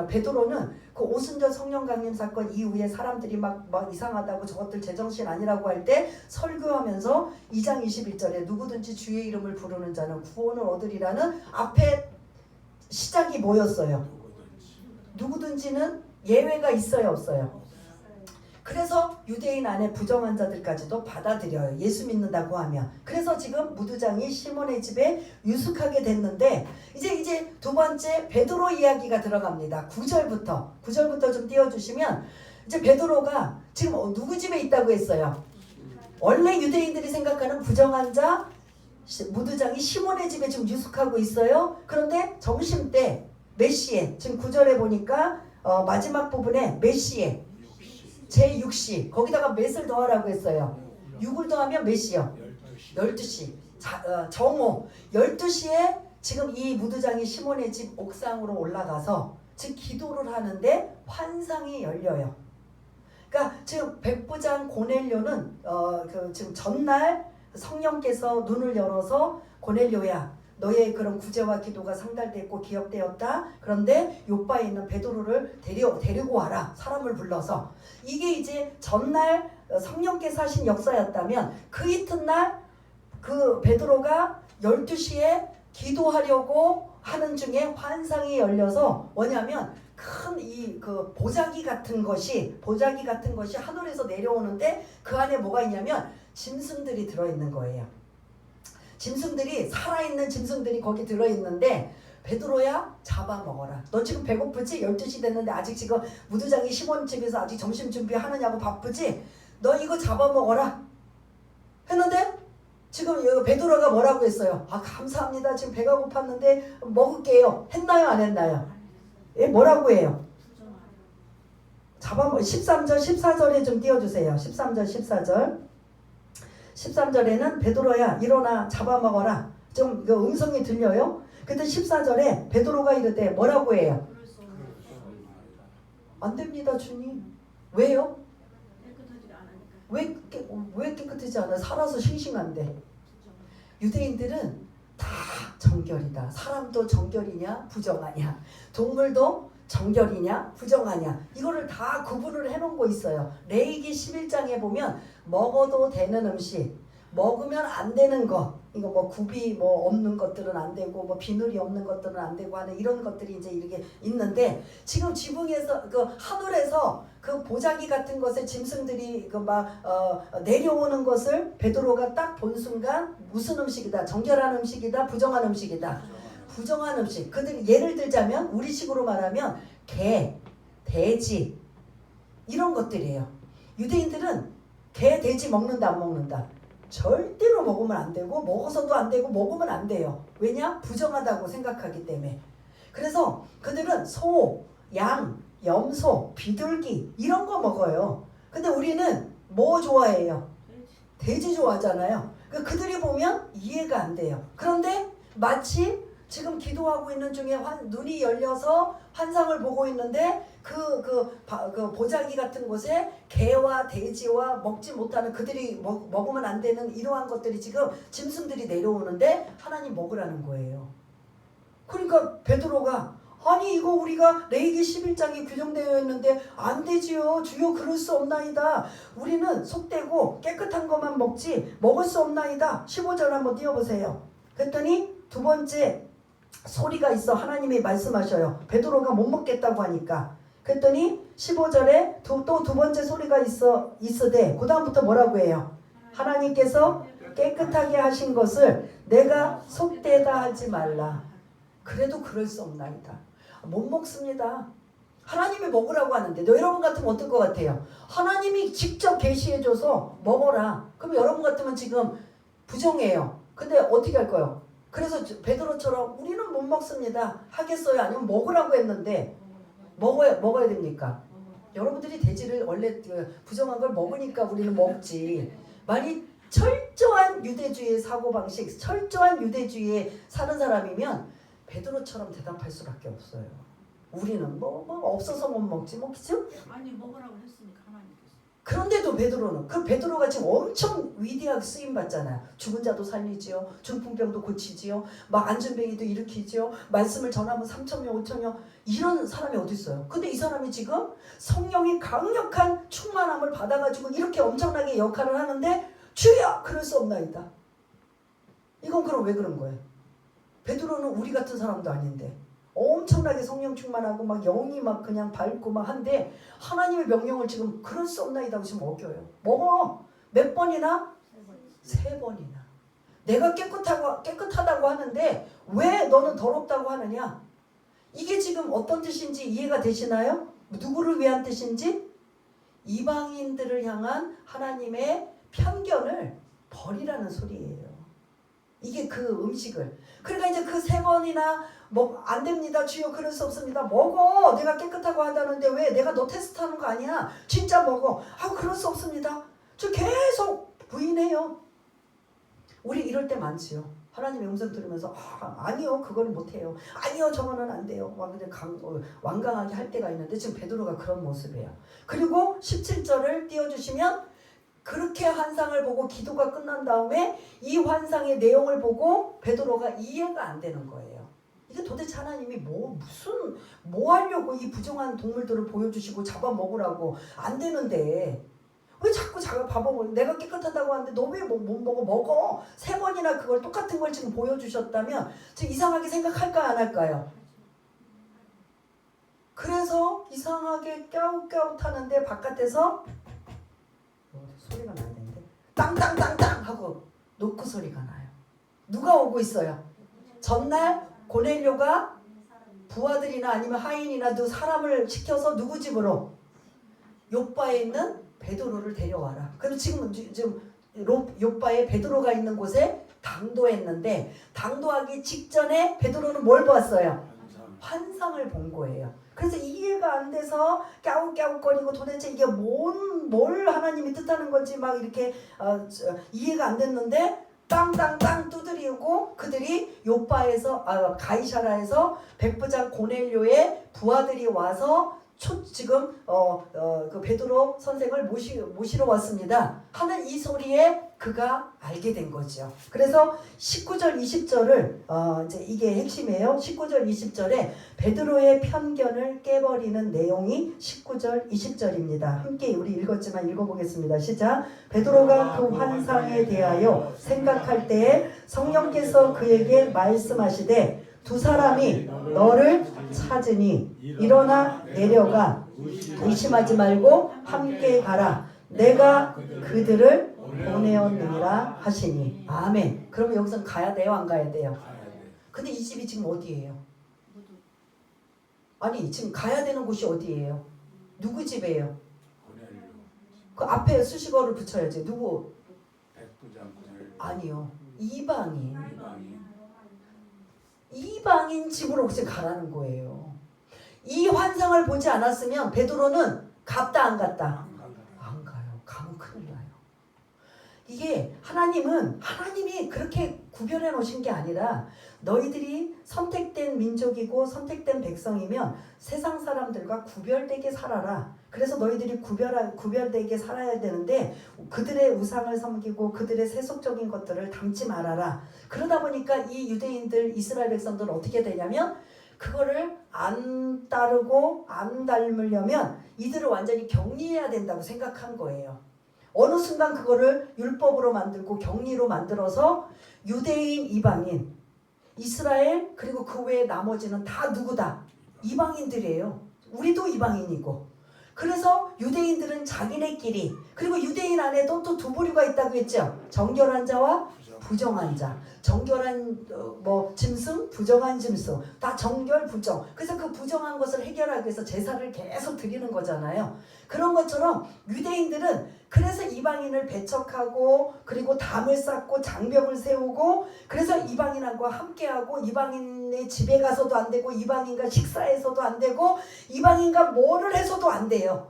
베드로는 그 오순절 성령 강림 사건 이후에 사람들이 막 이상하다고 저것들 제정신 아니라고 할 때 설교하면서 2장 21절에 누구든지 주의 이름을 부르는 자는 구원을 얻으리라는 앞에 시작이 뭐였어요? 누구든지는 예외가 있어요 없어요? 그래서 유대인 안에 부정한 자들까지도 받아들여요. 예수 믿는다고 하면. 그래서 지금 무두장이 시몬의 집에 유숙하게 됐는데 이제 두 번째 베드로 이야기가 들어갑니다. 9절부터 좀 띄워주시면 이제 베드로가 지금 누구 집에 있다고 했어요? 원래 유대인들이 생각하는 부정한 자 무두장이 시몬의 집에 지금 유숙하고 있어요. 그런데 점심때 몇 시에 지금 9절에 보니까 마지막 부분에 몇 시에 제6시 거기다가 몇을 더하라고 했어요. 6을 더하면 몇 시요? 12시. 정오 12시에 지금 이 무두장이 시몬의 집 옥상으로 올라가서 지금 기도를 하는데 환상이 열려요. 그러니까 지금 백부장 고넬료는 지금 전날 성령께서 눈을 열어서 고넬료야 너의 그런 구제와 기도가 상달됐고 기억되었다. 그런데 요바에 있는 베드로를 데리고 와라. 사람을 불러서. 이게 이제 전날 성령께서 하신 역사였다면 그 이튿날 그 베드로가 12시에 기도하려고 하는 중에 환상이 열려서 뭐냐면 큰 그 보자기 같은 것이 하늘에서 내려오는데 그 안에 뭐가 있냐면 짐승들이 들어있는 거예요. 짐승들이 살아있는 짐승들이 거기 들어있는데 베드로야 잡아먹어라. 너 지금 배고프지? 12시 됐는데 아직 지금 무두장이 시몬 집에서 아직 점심 준비하느냐고 바쁘지? 너 이거 잡아먹어라 했는데 지금 베드로가 뭐라고 했어요? 감사합니다. 지금 배가 고팠는데 먹을게요. 했나요 안 했나요? 예, 뭐라고 해요? 13절 14절에 좀 띄워주세요. 13절 14절 13절에는 베드로야 일어나 잡아먹어라. 좀 그 음성이 들려요. 그때 14절에 베드로가 이르되 뭐라고 해요? 안 됩니다 주님. 왜요? 왜 깨끗하지 않아? 살아서 싱싱한데. 유대인들은 다 정결이다. 사람도 정결이냐 부정하냐, 동물도 정결이냐 부정하냐, 이거를 다 구분을 해놓은 거 있어요. 레위기 11장에 보면 먹어도 되는 음식, 먹으면 안 되는 거, 이거 뭐 굽이 뭐 없는 것들은 안 되고 뭐 비늘이 없는 것들은 안 되고 하는 이런 것들이 이제 이렇게 있는데, 지금 지붕에서 그 하늘에서 그 보자기 같은 것에 짐승들이 그 막 내려오는 것을 베드로가 딱 본 순간 무슨 음식이다? 정결한 음식이다? 부정한 음식이다? 부정한 음식. 그들 예를 들자면 우리식으로 말하면 개, 돼지 이런 것들이에요. 유대인들은 개, 돼지 먹는다 안 먹는다? 절대로 먹으면 안 되고 먹어서도 안 되고 먹으면 안 돼요. 왜냐? 부정하다고 생각하기 때문에. 그래서 그들은 소, 양, 염소, 비둘기 이런 거 먹어요. 근데 우리는 뭐 좋아해요? 돼지 좋아하잖아요. 그들이 보면 이해가 안 돼요. 그런데 마치 지금 기도하고 있는 중에 눈이 열려서 환상을 보고 있는데 그 보자기 같은 곳에 개와 돼지와 먹지 못하는, 그들이 먹으면 안 되는 이러한 것들이 지금 짐승들이 내려오는데 하나님 먹으라는 거예요. 그러니까 베드로가 아니 이거 우리가 레위기 11장에 규정되어 있는데 안 되지요. 주여 그럴 수 없나이다. 우리는 속되고 깨끗한 것만 먹지 먹을 수 없나이다. 15절 한번 띄워보세요. 그랬더니 두 번째 소리가 있어. 하나님이 말씀하셔요. 베드로가 못 먹겠다고 하니까. 그랬더니 15절에 또 두 번째 소리가 있으되 그 다음부터 뭐라고 해요? 하나님께서 깨끗하게 하신 것을 내가 속되다 하지 말라. 그래도 그럴 수 없나이다. 못 먹습니다. 하나님이 먹으라고 하는데 여러분 같으면 어떨 것 같아요? 하나님이 직접 계시해줘서 먹어라. 그럼 여러분 같으면 지금 부정해요. 근데 어떻게 할 거예요? 그래서 베드로처럼 우리는 못 먹습니다 하겠어요? 아니면 먹으라고 했는데 먹어야 됩니까? 여러분들이 돼지를 원래 부정한 걸 먹으니까 우리는 먹지. 만약 철저한 유대주의의 사고방식, 철저한 유대주의에 사는 사람이면 베드로처럼 대답할 수밖에 없어요. 우리는 뭐 없어서 못 먹지 뭐 그죠? 아니 먹으라고 했으니까 하나님께서. 그런데도 베드로는 그 베드로가 지금 엄청 위대하게 쓰임 받잖아요. 죽은 자도 살리지요, 중풍병도 고치지요, 막 안전뱅이도 일으키지요, 말씀을 전하면 3,000명 5,000명 이런 사람이 어디 있어요? 근데 이 사람이 지금 성령이 강력한 충만함을 받아가지고 이렇게 엄청나게 역할을 하는데 주여 그럴 수 없나이다. 이건 그럼 왜 그런 거예요? 베드로는 우리 같은 사람도 아닌데 엄청나게 성령 충만하고 막 영이 막 그냥 밝고 막 한데 하나님의 명령을 지금 그럴 수 없나이다 지금 어겨요. 먹어. 몇 번이나? 3번이나. 내가 깨끗하다고 하는데 왜 너는 더럽다고 하느냐? 이게 지금 어떤 뜻인지 이해가 되시나요? 누구를 위한 뜻인지? 이방인들을 향한 하나님의 편견을 버리라는 소리예요. 이게 그 음식을. 그러니까 이제 그 3번이나 뭐 안 됩니다 주여 그럴 수 없습니다. 먹어. 내가 깨끗하고 한다는데 왜 내가 너 테스트하는 거 아니야. 진짜 먹어. 그럴 수 없습니다. 저 계속 부인해요. 우리 이럴 때 많지요. 하나님의 음성 들으면서 아니요 그거는 못해요. 아니요 저거는 안 돼요. 막 근데 완강하게 할 때가 있는데 지금 베드로가 그런 모습이에요. 그리고 17절을 띄워주시면 그렇게 환상을 보고 기도가 끝난 다음에 이 환상의 내용을 보고 베드로가 이해가 안 되는 거예요. 이게 도대체 하나님이 뭐 하려고 이 부정한 동물들을 보여주시고 잡아먹으라고 안 되는데 왜 자꾸 잡아먹어? 내가 깨끗하다고 하는데 너 왜 못 먹어? 먹어. 3번이나 그걸 똑같은 걸 지금 보여주셨다면 지금 이상하게 생각할까 안 할까요? 그래서 이상하게 깨웃깨웃하는데 바깥에서 소리가 나야 되는데 땅땅땅땅 하고 노크 소리가 나요. 누가 오고 있어요? 전날 고넬료가 부하들이나 아니면 하인이나 사람을 시켜서 누구 집으로? 욥바에 있는 베드로를 데려와라. 그럼 지금 욥바에 베드로가 있는 곳에 당도했는데 당도하기 직전에 베드로는 뭘 보았어요? 환상을 본 거예요. 그래서 이해가 안 돼서 깨웃깨웃거리고 도대체 이게 뭘 하나님이 뜻하는 건지 막 이렇게 이해가 안 됐는데 땅땅땅 두드리고 그들이 욥바에서 가이사라에서 백부장 고넬료의 부하들이 와서 지금 그 베드로 선생을 모시러 왔습니다 하는 이 소리에 그가 알게 된 거죠. 그래서 19절 20절을 이제 이게 핵심이에요. 19절 20절에 베드로의 편견을 깨버리는 내용이 19절 20절입니다. 함께 우리 읽었지만 읽어보겠습니다. 시작. 베드로가 그 환상에 대하여 생각할 때에 성령께서 그에게 말씀하시되 두 사람이 너를 찾으니 일어나 내려가 의심하지 말고 함께 가라. 내가 그들을 보내었느니라 하시니. 아멘. 그럼 여기서 가야 돼요? 안 가야 돼요? 근데 이 집이 지금 어디예요? 아니 지금 가야 되는 곳이 어디예요? 누구 집이에요? 그 앞에 수식어를 붙여야지. 누구? 아니요. 이방인 집으로 혹시 가라는 거예요. 이 환상을 보지 않았으면 베드로는 갔다 안 갔다? 안 가요. 가면 큰일 나요. 이게 하나님이 그렇게 구별해 놓으신 게 아니라 너희들이 선택된 민족이고 선택된 백성이면 세상 사람들과 구별되게 살아라. 그래서 너희들이 구별되게 살아야 되는데 그들의 우상을 섬기고 그들의 세속적인 것들을 담지 말아라. 그러다 보니까 이 유대인들 이스라엘 백성들은 어떻게 되냐면 그거를 안 따르고 안 닮으려면 이들을 완전히 격리해야 된다고 생각한 거예요. 어느 순간 그거를 율법으로 만들고 격리로 만들어서 유대인, 이방인, 이스라엘 그리고 그 외에 나머지는 다 누구다? 이방인들이에요. 우리도 이방인이고. 그래서 유대인들은 자기네끼리 그리고 유대인 안에도 또 두 부류가 있다고 했죠. 정결한 자와 부정한 자, 정결한 뭐 짐승, 부정한 짐승, 다 정결 부정. 그래서 그 부정한 것을 해결하기 위해서 제사를 계속 드리는 거잖아요. 그런 것처럼 유대인들은 그래서 이방인을 배척하고 그리고 담을 쌓고 장벽을 세우고 그래서 이방인과 함께하고 이방인의 집에 가서도 안 되고 이방인과 식사해서도 안 되고 이방인과 뭐를 해서도 안 돼요.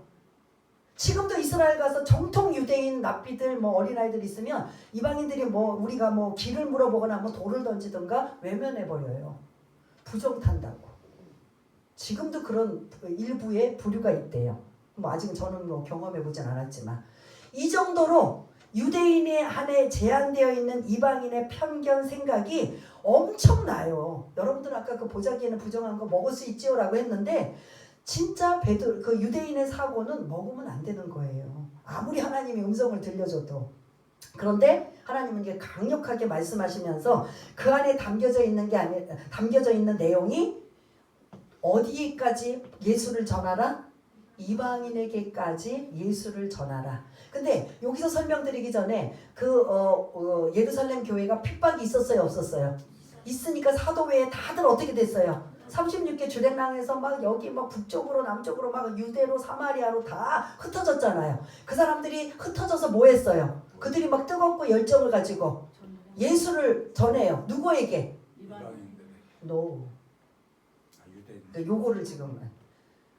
지금도 이스라엘 가서 정통 유대인 납비들 뭐 어린아이들 있으면 이방인들이 뭐 우리가 뭐 길을 물어보거나 뭐 돌을 던지든가 외면해 버려요. 부정 탄다고. 지금도 그런 일부의 부류가 있대요. 뭐 아직은 저는 뭐 경험해 보진 않았지만 이 정도로 유대인에 한해 제한되어 있는 이방인의 편견 생각이 엄청나요. 여러분들 아까 그 보자기에는 부정한 거 먹을 수 있지요라고 했는데 진짜 그 유대인의 사고는 먹으면 안 되는 거예요. 아무리 하나님이 음성을 들려줘도. 그런데 하나님은 이게 강력하게 말씀하시면서 그 안에 담겨져 있는 내용이 어디까지 예수를 전하라? 이방인에게까지 예수를 전하라. 근데 여기서 설명드리기 전에 예루살렘 교회가 핍박이 있었어요, 없었어요? 있으니까 사도회에 다들 어떻게 됐어요? 36개 주례랑에서 막 여기 막 북쪽으로 남쪽으로 막 유대로 사마리아로 다 흩어졌잖아요. 그 사람들이 흩어져서 뭐 했어요? 그들이 막 뜨겁고 열정을 가지고 예수를 전해요. 누구에게? No. 요거를 지금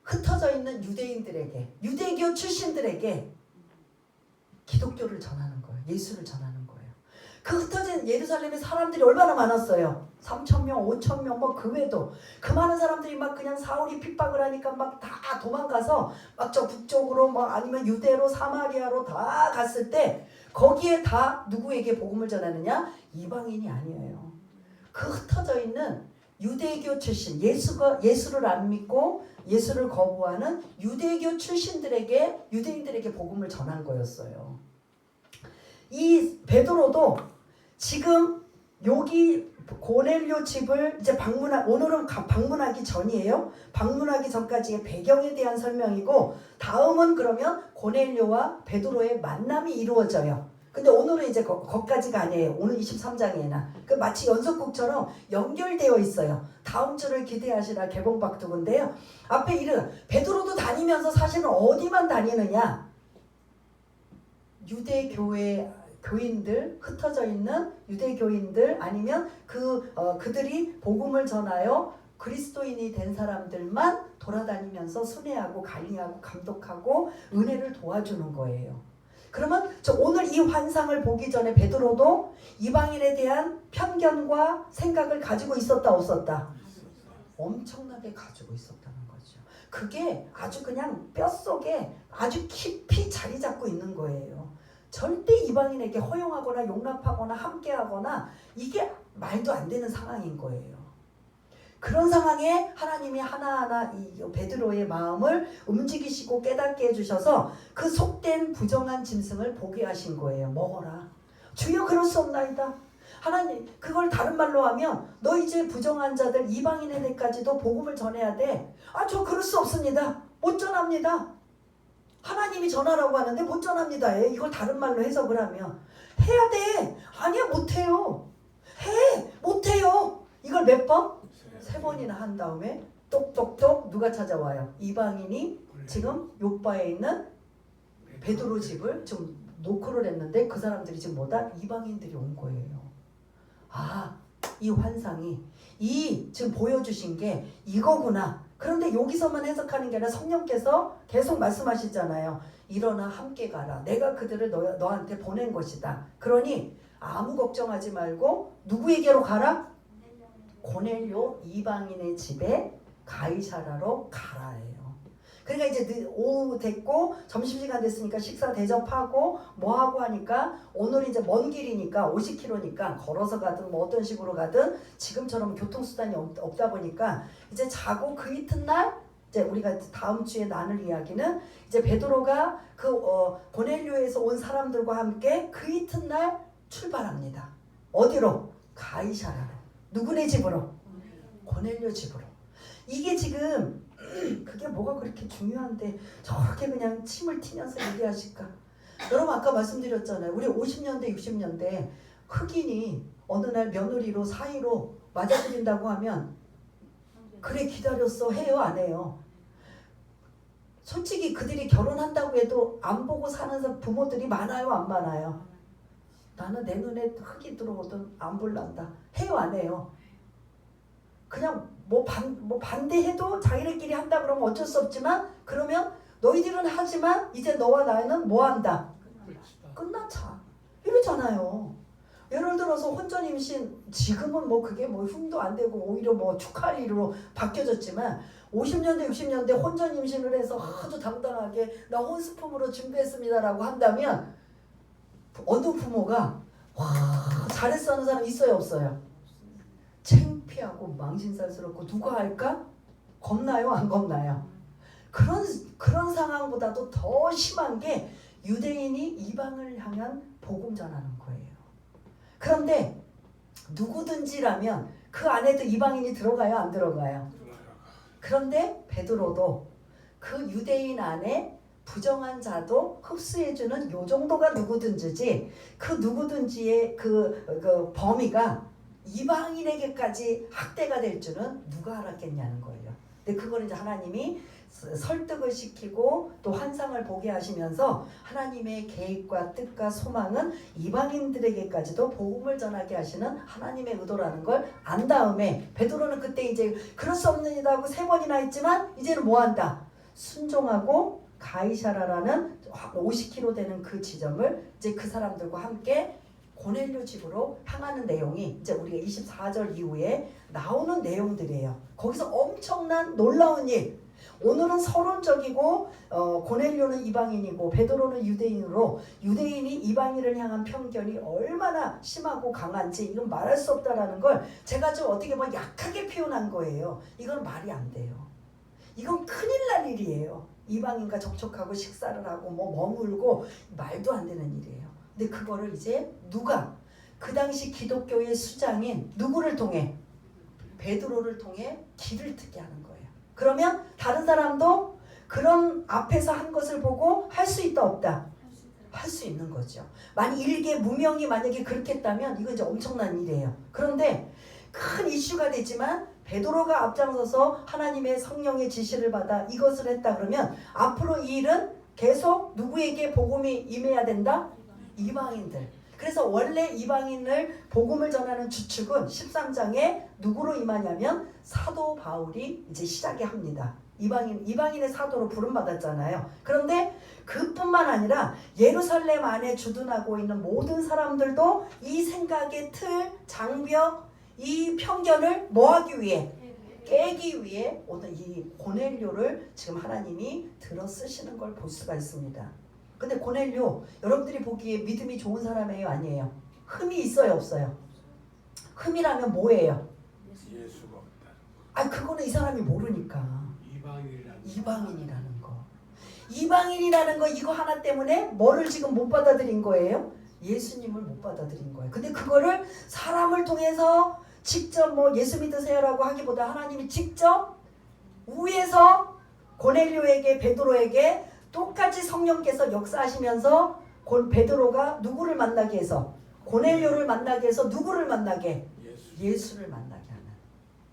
흩어져 있는 유대인들에게, 유대교 출신들에게 기독교를 전하는 거예요. 예수를 전하는 거예요. 그 흩어진 예루살렘에 사람들이 얼마나 많았어요. 3,000명, 5,000명, 뭐 그 외에도 그 많은 사람들이 막 그냥 사울이 핍박을 하니까 막 다 도망가서 막 저 북쪽으로 뭐 아니면 유대로 사마리아로 다 갔을 때 거기에 다 누구에게 복음을 전하느냐? 이방인이 아니에요. 그 흩어져 있는 유대교 출신, 예수를 안 믿고 예수를 거부하는 유대교 출신들에게, 유대인들에게 복음을 전한 거였어요. 이 베드로도 지금 여기 고넬료 집을 이제 오늘은 방문하기 전이에요. 방문하기 전까지의 배경에 대한 설명이고, 다음은 그러면 고넬료와 베드로의 만남이 이루어져요. 근데 오늘은 이제 거기까지가 아니에요. 오늘 23장이나 그 마치 연속극처럼 연결되어 있어요. 다음 주를 기대하시라 개봉박두근데요. 앞에 베드로도 다니면서 사실은 어디만 다니느냐? 유대교회 교인들, 흩어져 있는 유대교인들 아니면 그들이 복음을 전하여 그리스도인이 된 사람들만 돌아다니면서 순회하고 관리하고 감독하고 은혜를 도와주는 거예요. 그러면 오늘 이 환상을 보기 전에 베드로도 이방인에 대한 편견과 생각을 가지고 있었다, 없었다? 엄청나게 가지고 있었다는 거죠. 그게 아주 그냥 뼛속에 아주 깊이 자리 잡고 있는 거예요. 절대 이방인에게 허용하거나 용납하거나 함께하거나 이게 말도 안 되는 상황인 거예요. 그런 상황에 하나님이 하나하나 이 베드로의 마음을 움직이시고 깨닫게 해주셔서 그 속된 부정한 짐승을 보게 하신 거예요. 먹어라. 주여 그럴 수 없나이다. 하나님 그걸 다른 말로 하면 너 이제 부정한 자들 이방인에게까지도 복음을 전해야 돼. 저 그럴 수 없습니다. 못 전합니다. 하나님이 전하라고 하는데 못 전합니다. 이걸 다른 말로 해석을 하면 해야 돼. 아니야 못해요. 못해요. 이걸 몇 번? 3번이나 한 다음에 똑똑똑 누가 찾아와요? 이방인이 지금 요바에 있는 베드로 집을 좀 노크를 했는데 그 사람들이 지금 뭐다? 이방인들이 온 거예요. 이 환상이 지금 보여주신 게 이거구나. 그런데 여기서만 해석하는 게 아니라 성령께서 계속 말씀하시잖아요. 일어나 함께 가라. 내가 그들을 너한테 보낸 것이다. 그러니 아무 걱정하지 말고 누구에게로 가라? 고넬료 이방인의 집에 가이사라로 가라예요. 그러니까 이제 오후 됐고 점심시간 됐으니까 식사 대접하고 뭐하고 하니까 오늘 이제 먼 길이니까 50km니까 걸어서 가든 뭐 어떤 식으로 가든 지금처럼 교통수단이 없다 보니까 이제 자고 그 이튿날 이제 우리가 다음 주에 나눌 이야기는 이제 베드로가 고넬료에서 온 사람들과 함께 그 이튿날 출발합니다. 어디로? 가이사라로. 누구네 집으로? 고넬료 집으로. 이게 지금 그게 뭐가 그렇게 중요한데 저렇게 그냥 침을 튀면서 얘기하실까? 여러분 아까 말씀드렸잖아요. 우리 50년대 60년대 흑인이 어느 날 며느리로 사이로 맞아들인다고 하면 그래 기다렸어 해요 안 해요? 솔직히 그들이 결혼한다고 해도 안 보고 사는 부모들이 많아요 안 많아요? 나는 내 눈에 흙이 들어오든 안 볼란다 해요 안 해요? 그냥 뭐 반대해도 자기네끼리 한다 그러면 어쩔 수 없지만 그러면 너희들은 하지만 이제 너와 나는 뭐 한다? 끝나자 이러잖아요. 예를 들어서 혼전 임신 지금은 뭐 그게 뭐 흉도 안 되고 오히려 뭐 축하할 일로 바뀌어졌지만 50년대 60년대 혼전 임신을 해서 아주 당당하게 나 혼수품으로 준비했습니다라고 한다면 어느 부모가 와 잘했어 하는 사람 있어요 없어요? 창피하고 망신살스럽고 누가 할까? 겁나요 안 겁나요? 그런 상황보다도 더 심한 게 유대인이 이방을 향한 복음 전하는 거예요. 그런데 누구든지라면 그 안에도 이방인이 들어가요 안 들어가요? 그런데 베드로도 그 유대인 안에 부정한 자도 흡수해주는 요 정도가 누구든지지 그 누구든지의 그 범위가 이방인에게까지 학대가 될 줄은 누가 알았겠냐는 거예요. 근데 그걸 이제 하나님이 설득을 시키고 또 환상을 보게 하시면서 하나님의 계획과 뜻과 소망은 이방인들에게까지도 복음을 전하게 하시는 하나님의 의도라는 걸 안 다음에 베드로는 그때 이제 그럴 수 없느니라 하고 3번이나 했지만 이제는 뭐 한다? 순종하고 가이사라라는 50km 되는 그 지점을 이제 그 사람들과 함께 고넬료 집으로 향하는 내용이 이제 우리가 24절 이후에 나오는 내용들이에요. 거기서 엄청난 놀라운 일. 오늘은 서론적이고 고넬료는 이방인이고 베드로는 유대인으로 유대인이 이방인을 향한 편견이 얼마나 심하고 강한지 이건 말할 수 없다라는 걸 제가 좀 어떻게 보면 약하게 표현한 거예요. 이건 말이 안 돼요. 이건 큰일 날 일이에요. 이방인과 접촉하고 식사를 하고 뭐 머물고 말도 안 되는 일이에요. 근데 그거를 이제 누가 그 당시 기독교의 수장인 누구를 통해? 베드로를 통해 길을 트게 하는 거예요. 그러면 다른 사람도 그런 앞에서 한 것을 보고 할 수 있다 없다? 할 수 있는 거죠. 만약 일개 무명이 만약에 그렇게 했다면 이거 이제 엄청난 일이에요. 그런데 큰 이슈가 되지만 베드로가 앞장서서 하나님의 성령의 지시를 받아 이것을 했다 그러면 앞으로 이 일은 계속 누구에게 복음이 임해야 된다? 이방인들. 그래서 원래 이방인을 복음을 전하는 주축은 13장에 누구로 임하냐면 사도 바울이 이제 시작이 합니다. 이방인의 사도로 부름받았잖아요. 그런데 그뿐만 아니라 예루살렘 안에 주둔하고 있는 모든 사람들도 이 생각의 틀, 장벽, 이 편견을 뭐하기 위해? 깨기 위해 오늘 이 고넬료를 지금 하나님이 들어 쓰시는 걸 볼 수가 있습니다. 근데 고넬료 여러분들이 보기에 믿음이 좋은 사람이에요 아니에요? 흠이 있어요 없어요? 흠이라면 뭐예요? 예수가 없다. 아 그거는 이 사람이 모르니까 이방인이라는 거. 이방인이라는 거 이거 하나 때문에 뭐를 지금 못 받아들인 거예요? 예수님을 못 받아들인 거예요. 근데 그거를 사람을 통해서 직접 뭐 예수 믿으세요라고 하기보다 하나님이 직접 위에서 고넬료에게 베드로에게 똑같이 성령께서 역사하시면서 베드로가 누구를 만나게 해서 고넬료를 만나게 해서 누구를 만나게? 예수를 만나게 하는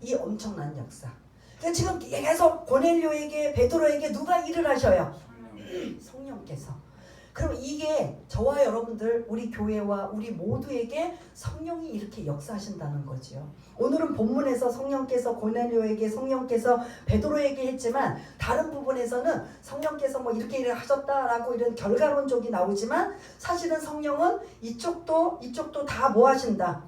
이 엄청난 역사. 그러니까 지금 계속 고넬료에게 베드로에게 누가 일을 하셔요? 성령께서. 그럼 이게 저와 여러분들 우리 교회와 우리 모두에게 성령이 이렇게 역사하신다는 거죠. 오늘은 본문에서 성령께서 고넬료에게 성령께서 베드로에게 했지만 다른 부분에서는 성령께서 뭐 이렇게 하셨다라고 이런 결과론적이 나오지만 사실은 성령은 이쪽도 다 뭐 하신다?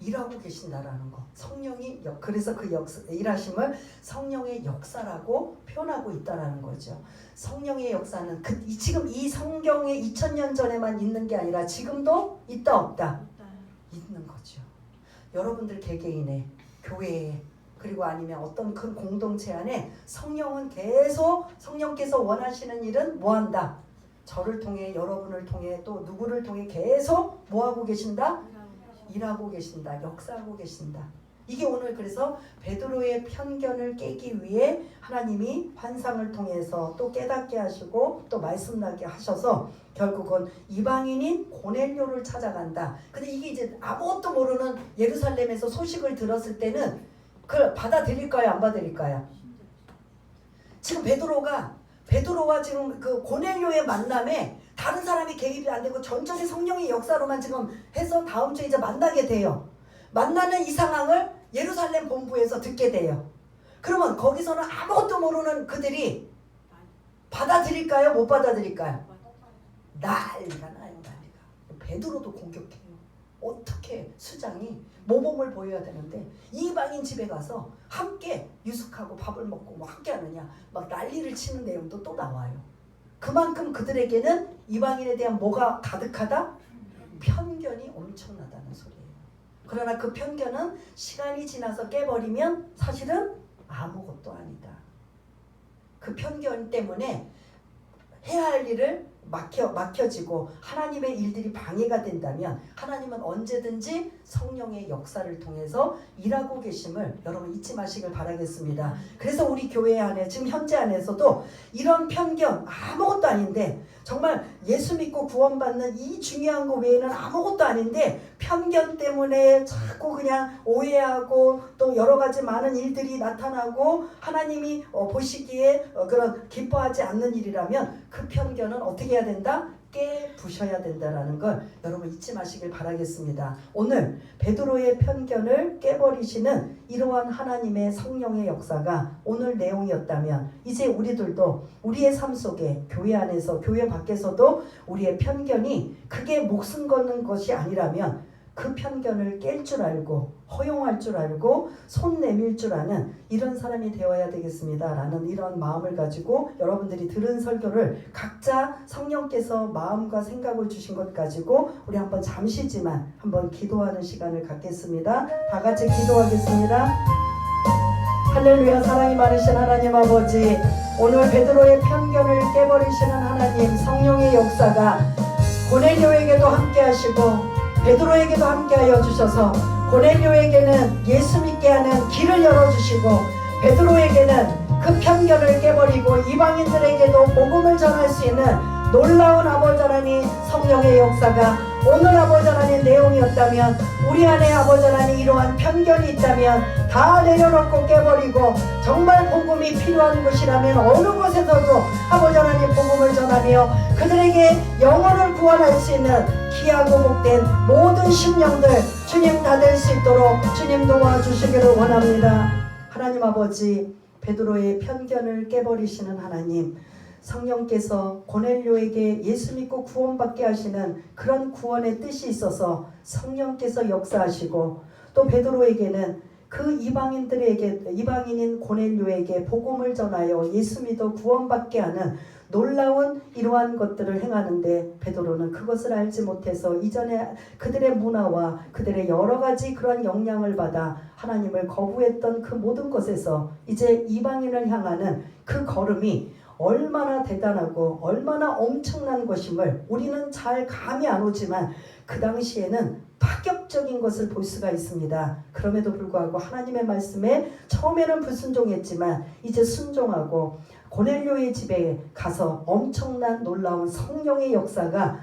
일하고 계신다라는 거. 성령이 그래서 그 일하심을 성령의 역사라고 표현하고 있다라는 거죠. 성령의 역사는 지금 이 성경의 2000년 전에만 있는 게 아니라 지금도 있다 없다? 있는 거죠. 여러분들 개개인의 교회에 그리고 아니면 어떤 큰 공동체 안에 성령은 계속 성령께서 원하시는 일은 뭐한다? 저를 통해 여러분을 통해 또 누구를 통해 계속 뭐하고 계신다? 일하고 계신다. 역사하고 계신다. 이게 오늘 그래서 베드로의 편견을 깨기 위해 하나님이 환상을 통해서 또 깨닫게 하시고 또 말씀나게 하셔서 결국은 이방인인 고넬료를 찾아간다. 근데 이게 이제 아무것도 모르는 예루살렘에서 소식을 들었을 때는 그걸 받아들일까요? 안 받아들일까요? 지금 베드로와 지금 그 고넬료의 만남에 다른 사람이 개입이 안 되고 전적인 성령의 역사로만 지금 해서 다음 주에 이제 만나게 돼요. 만나는 이 상황을 예루살렘 본부에서 듣게 돼요. 그러면 거기서는 아무것도 모르는 그들이 받아들일까요? 못 받아들일까요? 난리가 나요. 난리가. 베드로도 공격해요. 어떻게 수장이 모범을 보여야 되는데 이방인 집에 가서 함께 유숙하고 밥을 먹고 뭐 함께 하느냐 막 난리를 치는 내용도 또 나와요. 그만큼 그들에게는 이방인에 대한 뭐가 가득하다? 편견이 엄청나다는 소리예요. 그러나 그 편견은 시간이 지나서 깨버리면 사실은 아무것도 아니다. 그 편견 때문에 해야 할 일을 막혀지고 하나님의 일들이 방해가 된다면 하나님은 언제든지 성령의 역사를 통해서 일하고 계심을 여러분 잊지 마시길 바라겠습니다. 그래서 우리 교회 안에 지금 현재 안에서도 이런 편견 아무것도 아닌데 정말 예수 믿고 구원받는 이 중요한 거 외에는 아무것도 아닌데 편견 때문에 자꾸 그냥 오해하고 또 여러 가지 많은 일들이 나타나고 하나님이 보시기에 그런 기뻐하지 않는 일이라면 그 편견은 어떻게 해야 된다? 깨부셔야 된다라는 걸 여러분 잊지 마시길 바라겠습니다. 오늘 베드로의 편견을 깨버리시는 이러한 하나님의 성령의 역사가 오늘 내용이었다면 이제 우리들도 우리의 삶 속에 교회 안에서 교회 밖에서도 우리의 편견이 크게 목숨 거는 것이 아니라면 그 편견을 깰 줄 알고 허용할 줄 알고 손 내밀 줄 아는 이런 사람이 되어야 되겠습니다 라는 이런 마음을 가지고 여러분들이 들은 설교를 각자 성령께서 마음과 생각을 주신 것 가지고 우리 한번 잠시지만 한번 기도하는 시간을 갖겠습니다. 다 같이 기도하겠습니다. 할렐루야. 사랑이 많으신 하나님 아버지, 오늘 베드로의 편견을 깨버리시는 하나님 성령의 역사가 고넬료에게도 함께 하시고 베드로에게도 함께하여 주셔서 고넬료에게는 예수 믿게 하는 길을 열어주시고 베드로에게는 그 편견을 깨버리고 이방인들에게도 복음을 전할 수 있는 놀라운 아버지 하나님 성령의 역사가 오늘 아버지 하나님 내용이었다면 우리 안에 아버지 하나님 이러한 편견이 있다면 다 내려놓고 깨버리고 정말 복음이 필요한 곳이라면 어느 곳에서도 아버지 하나님 복음을 전하며 그들에게 영혼을 구원할 수 있는 귀하고 복된 모든 심령들 주님 다 될 수 있도록 주님 도와주시기를 원합니다. 하나님 아버지, 베드로의 편견을 깨버리시는 하나님, 성령께서 고넬료에게 예수 믿고 구원받게 하시는 그런 구원의 뜻이 있어서 성령께서 역사하시고 또 베드로에게는 그 이방인인 고넬료에게 복음을 전하여 예수 믿어 구원받게 하는 놀라운 이러한 것들을 행하는데 베드로는 그것을 알지 못해서 이전에 그들의 문화와 그들의 여러 가지 그러한 영향을 받아 하나님을 거부했던 그 모든 것에서 이제 이방인을 향하는 그 걸음이 얼마나 대단하고 얼마나 엄청난 것임을 우리는 잘 감이 안 오지만 그 당시에는 파격적인 것을 볼 수가 있습니다. 그럼에도 불구하고 하나님의 말씀에 처음에는 불순종했지만 이제 순종하고 고넬료의 집에 가서 엄청난 놀라운 성령의 역사가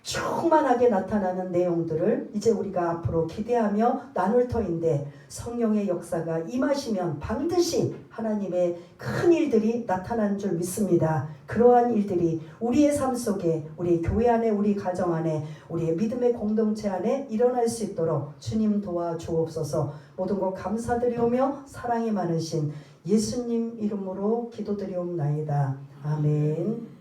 충만하게 나타나는 내용들을 이제 우리가 앞으로 기대하며 나눌 터인데 성령의 역사가 임하시면 반드시 하나님의 큰 일들이 나타나는 줄 믿습니다. 그러한 일들이 우리의 삶 속에 우리 교회 안에 우리 가정 안에 우리의 믿음의 공동체 안에 일어날 수 있도록 주님 도와주옵소서. 모든 것 감사드리오며 사랑이 많으신 예수님 이름으로 기도드리옵나이다. 아멘.